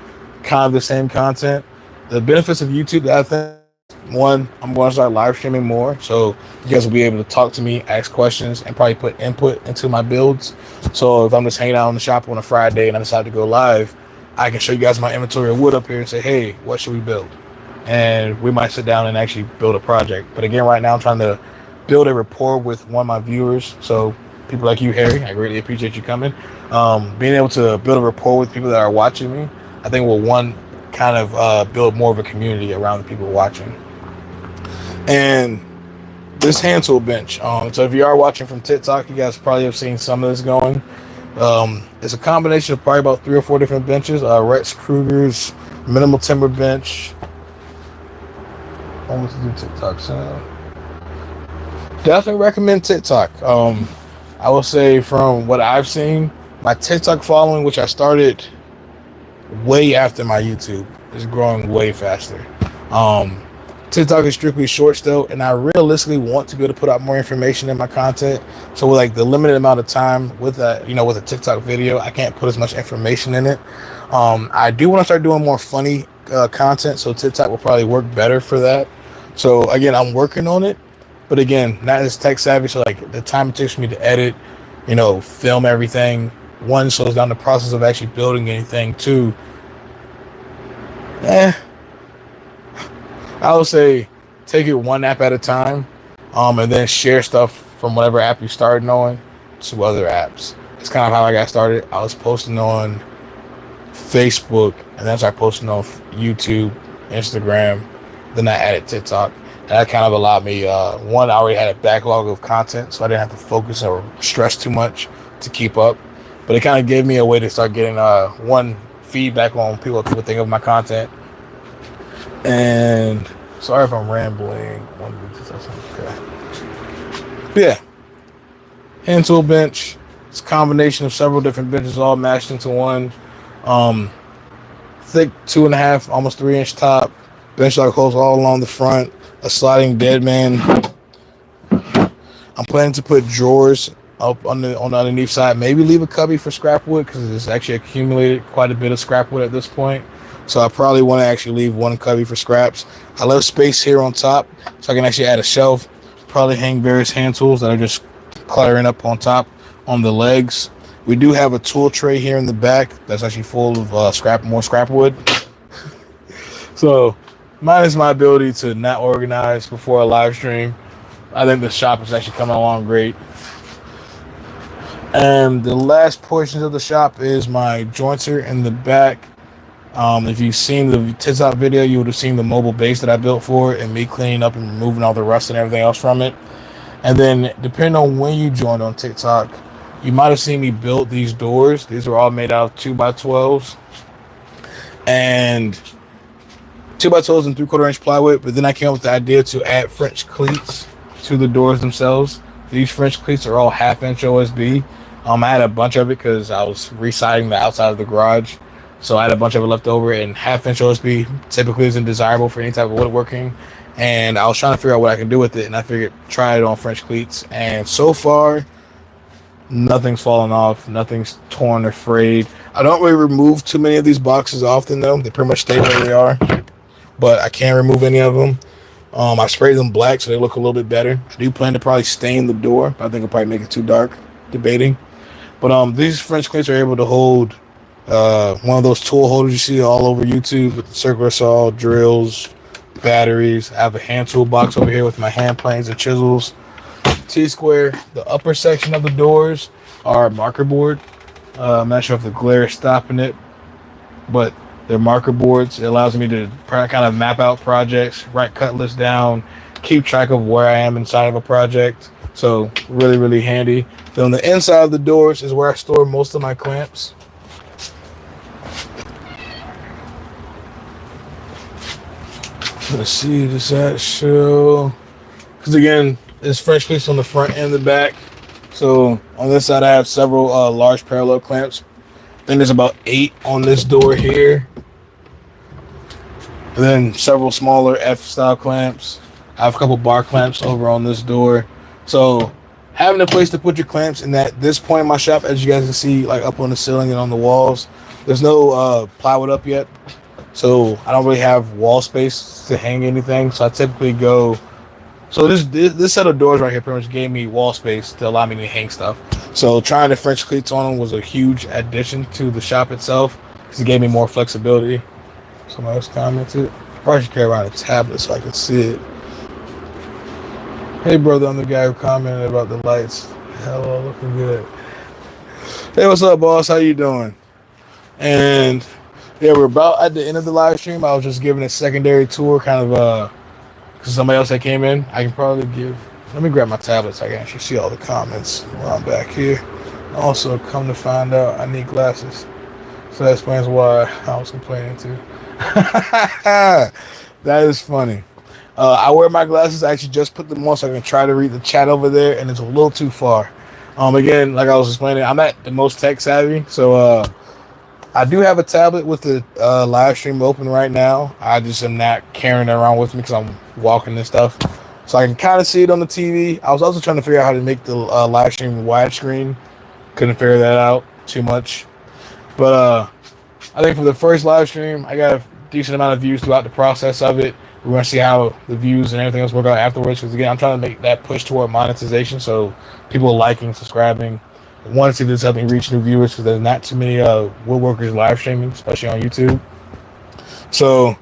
kind of the same content. The benefits of YouTube that I think, one, I'm going to start live streaming more, so you guys will be able to talk to me, ask questions, and probably put input into my builds. So if I'm just hanging out in the shop on a Friday and I decide to go live, I can show you guys my inventory of wood up here and say, hey, what should we build? And we might sit down and actually build a project. But again, right now I'm trying to build a rapport with one of my viewers. So people like you, Harry. I greatly appreciate you coming. Being able to build a rapport with people that are watching me, I think will kind of build more of a community around the people watching. And this hand tool bench. So if you are watching from TikTok, you guys probably have seen some of this going. It's a combination of probably about 3 or 4 different benches. Rex Kruger's minimal timber bench. I want to do TikTok sound. Definitely recommend TikTok. I will say from what I've seen, my TikTok following, which I started way after my YouTube, is growing way faster. TikTok is strictly short still, and I realistically want to be able to put out more information in my content. So with like the limited amount of time with with a TikTok video, I can't put as much information in it. I do want to start doing more funny content, so TikTok will probably work better for that. So again, I'm working on it, but again, not as tech savvy. So like the time it takes me to edit, film everything, one, slows down the process of actually building anything. Two, I would say take it one app at a time, and then share stuff from whatever app you started on to other apps. It's kind of how I got started. I was posting on Facebook, and then I started posting on YouTube, Instagram. Then I added TikTok, and that kind of allowed me. One, I already had a backlog of content, so I didn't have to focus or stress too much to keep up. But it kind of gave me a way to start getting one, feedback on what people think of my content. And sorry if I'm rambling. Okay. But yeah, hand tool bench. It's a combination of several different benches all mashed into one. Thick 2.5, almost 3-inch top. Bench like holes all along the front. A sliding dead man. I'm planning to put drawers up on the underneath side. Maybe leave a cubby for scrap wood because it's actually accumulated quite a bit of scrap wood at this point. So I probably want to actually leave one cubby for scraps. I left space here on top so I can actually add a shelf. Probably hang various hand tools that are just cluttering up on top on the legs. We do have a tool tray here in the back that's actually full of more scrap wood. So minus my ability to not organize before a live stream, I think the shop is actually coming along great. And the last portions of the shop is my jointer in the back. If you've seen the TikTok video, you would have seen the mobile base that I built for it and me cleaning up and removing all the rust and everything else from it. And then depending on when you joined on TikTok, you might have seen me build these doors. These are all made out of 2x12s and 2x12s and 3/4-inch plywood. But then I came up with the idea to add French cleats to the doors themselves. These French cleats are all 1/2-inch OSB. I had a bunch of it because I was residing the outside of the garage. So I had a bunch of it left over, and 1/2-inch OSB typically isn't desirable for any type of woodworking. And I was trying to figure out what I can do with it, and I figured try it on French cleats. And so far, nothing's fallen off, nothing's torn or frayed. I don't really remove too many of these boxes often, though. They pretty much stay where they are, but I can't remove any of them. I sprayed them black so they look a little bit better. I do plan to probably stain the door, but I think I'll probably make it too dark, debating. But these French cleats are able to hold one of those tool holders you see all over YouTube with the circular saw, drills, batteries. I have a hand tool box over here with my hand planes and chisels. T-square. The upper section of the doors are marker board. I'm not sure if the glare is stopping it, but they're marker boards. It allows me to kind of map out projects, write cut lists down, keep track of where I am inside of a project. So really, really handy. Then on the inside of the doors is where I store most of my clamps. Let's see, does that show? Because again, there's French cleats on the front and the back. So on this side, I have several large parallel clamps. I think there's about 8 on this door here. And then several smaller F-style clamps. I have a couple bar clamps over on this door. So having a place to put your clamps, and at this point in my shop, as you guys can see, like up on the ceiling and on the walls, there's no plywood up yet. So I don't really have wall space to hang anything. So I typically go. So this set of doors right here pretty much gave me wall space to allow me to hang stuff. So trying the French cleats on them was a huge addition to the shop itself because it gave me more flexibility. Somebody else commented. I probably should carry around a tablet so I can see it. Hey brother, I'm the guy who commented about the lights. Hello, looking good. Hey, what's up, boss? How you doing? And yeah, we're about at the end of the live stream. I was just giving a secondary tour, kind of because somebody else that came in. I can probably give. Let me grab my tablet so I can actually see all the comments while I'm back here. Also, come to find out, I need glasses, so that explains why I was complaining too. That is funny. I wear my glasses. I actually just put them on so I can try to read the chat over there, and it's a little too far. Again, like I was explaining, I'm not the most tech savvy, so I do have a tablet with the live stream open right now. I just am not carrying it around with me because I'm walking and stuff, so I can kind of see it on the TV. I was also trying to figure out how to make the live stream widescreen. Couldn't figure that out too much, but I think for the first live stream, I got a decent amount of views throughout the process of it. We're going to see how the views and everything else work out afterwards. Because again, I'm trying to make that push toward monetization. So people liking, subscribing. I want to see if this helping reach new viewers because there's not too many woodworkers live streaming, especially on YouTube. So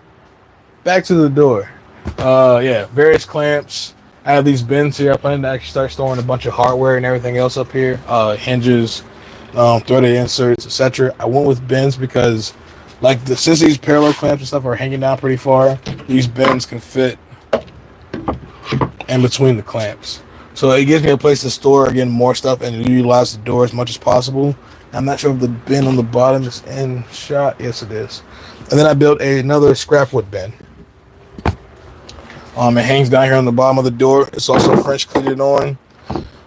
back to the door. Yeah, various clamps. I have these bins here. I plan to actually start storing a bunch of hardware and everything else up here. Hinges, threaded inserts, etc. I went with bins because, since these parallel clamps and stuff are hanging down pretty far, these bins can fit in between the clamps. So it gives me a place to store again more stuff and utilize the door as much as possible. I'm not sure if the bin on the bottom is in shot. Yes, it is. And then I built another scrap wood bin. It hangs down here on the bottom of the door. It's also French cleated on.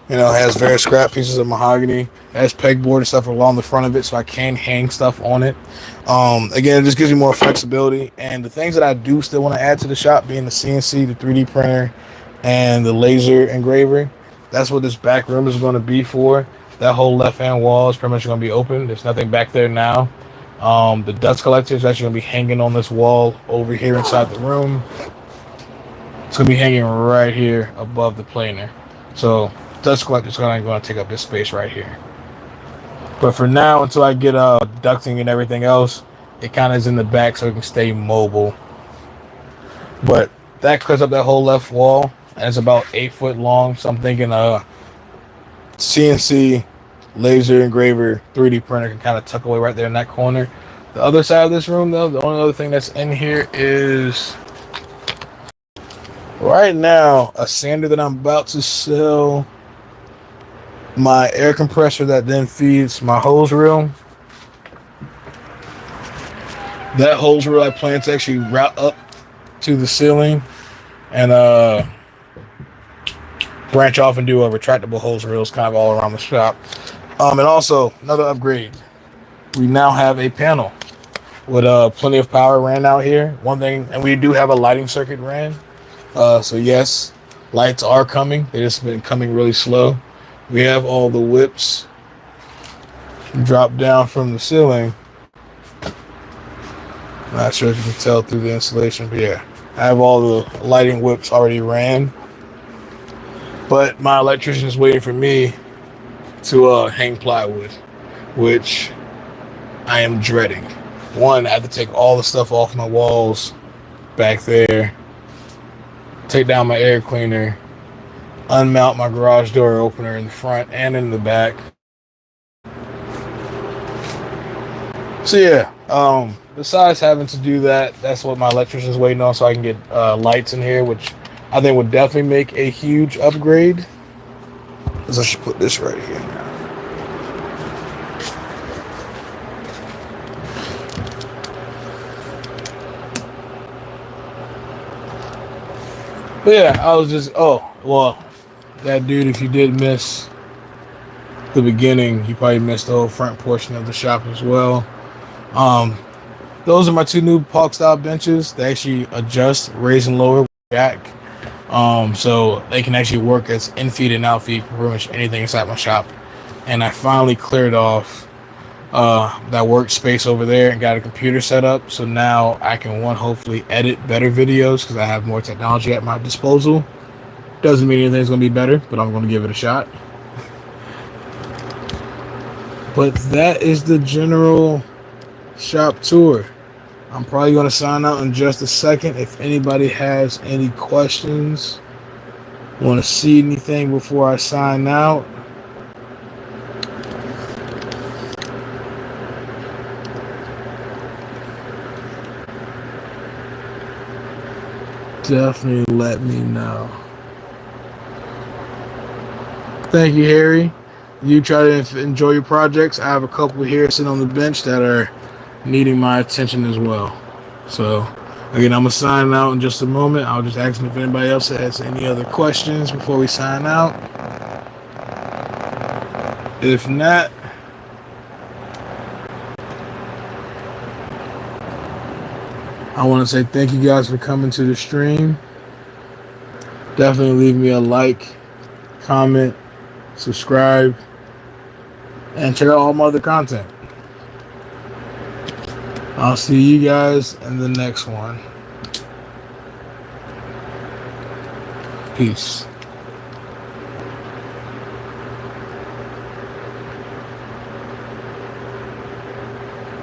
It has various scrap pieces of mahogany. It has pegboard and stuff along the front of it, so I can hang stuff on it. Again, it just gives me more flexibility. And the things that I do still want to add to the shop, being the CNC, the 3D printer, and the laser engraver, that's what this back room is going to be for. That whole left-hand wall is pretty much going to be open. There's nothing back there now. The dust collector is actually going to be hanging on this wall over here inside the room. It's going to be hanging right here above the planer. So dust collector is going to take up this space right here. But for now, until I get ducting and everything else, it kind of is in the back so it can stay mobile. But that clears up that whole left wall, and it's about 8 foot long. So I'm thinking CNC, laser engraver, 3D printer can kind of tuck away right there in that corner. The other side of this room, though, the only other thing that's in here is right now a sander that I'm about to sell, my air compressor that then feeds my hose reel. That hose reel I plan to actually route up to the ceiling and branch off and do a retractable hose reels kind of all around the shop. And also another upgrade. We now have a panel with plenty of power ran out here. One thing, and we do have a lighting circuit ran. So yes, lights are coming. They just been coming really slow. We have all the whips drop down from the ceiling. Not sure if you can tell through the insulation, but yeah, I have all the lighting whips already ran. But my electrician is waiting for me to hang plywood, which I am dreading. One, I have to take all the stuff off my walls back there, take down my air cleaner, unmount my garage door opener in the front and in the back. So yeah, besides having to do that, that's what my electrician's waiting on, so I can get lights in here, which I think would definitely make a huge upgrade. I should put this right here now. But yeah, I was just, that dude, if you did miss the beginning, you probably missed the whole front portion of the shop as well. Those are my two new Polk style benches. They actually adjust, raise and lower back. So they can actually work as in-feed and out-feed for pretty much anything inside my shop. And I finally cleared off that workspace over there and got a computer set up. So now I can, hopefully edit better videos because I have more technology at my disposal. Doesn't mean anything's going to be better, but I'm going to give it a shot. But that is the general shop tour. I'm probably going to sign out in just a second. If anybody has any questions, want to see anything before I sign out, definitely let me know. Thank you, Harry. You try to enjoy your projects. I have a couple here sitting on the bench that are needing my attention as well. So, again, I'm going to sign out in just a moment. I'll just ask if anybody else has any other questions before we sign out. If not, I want to say thank you guys for coming to the stream. Definitely leave me a like, comment, subscribe, and check out all my other content. I'll see you guys in the next one. Peace.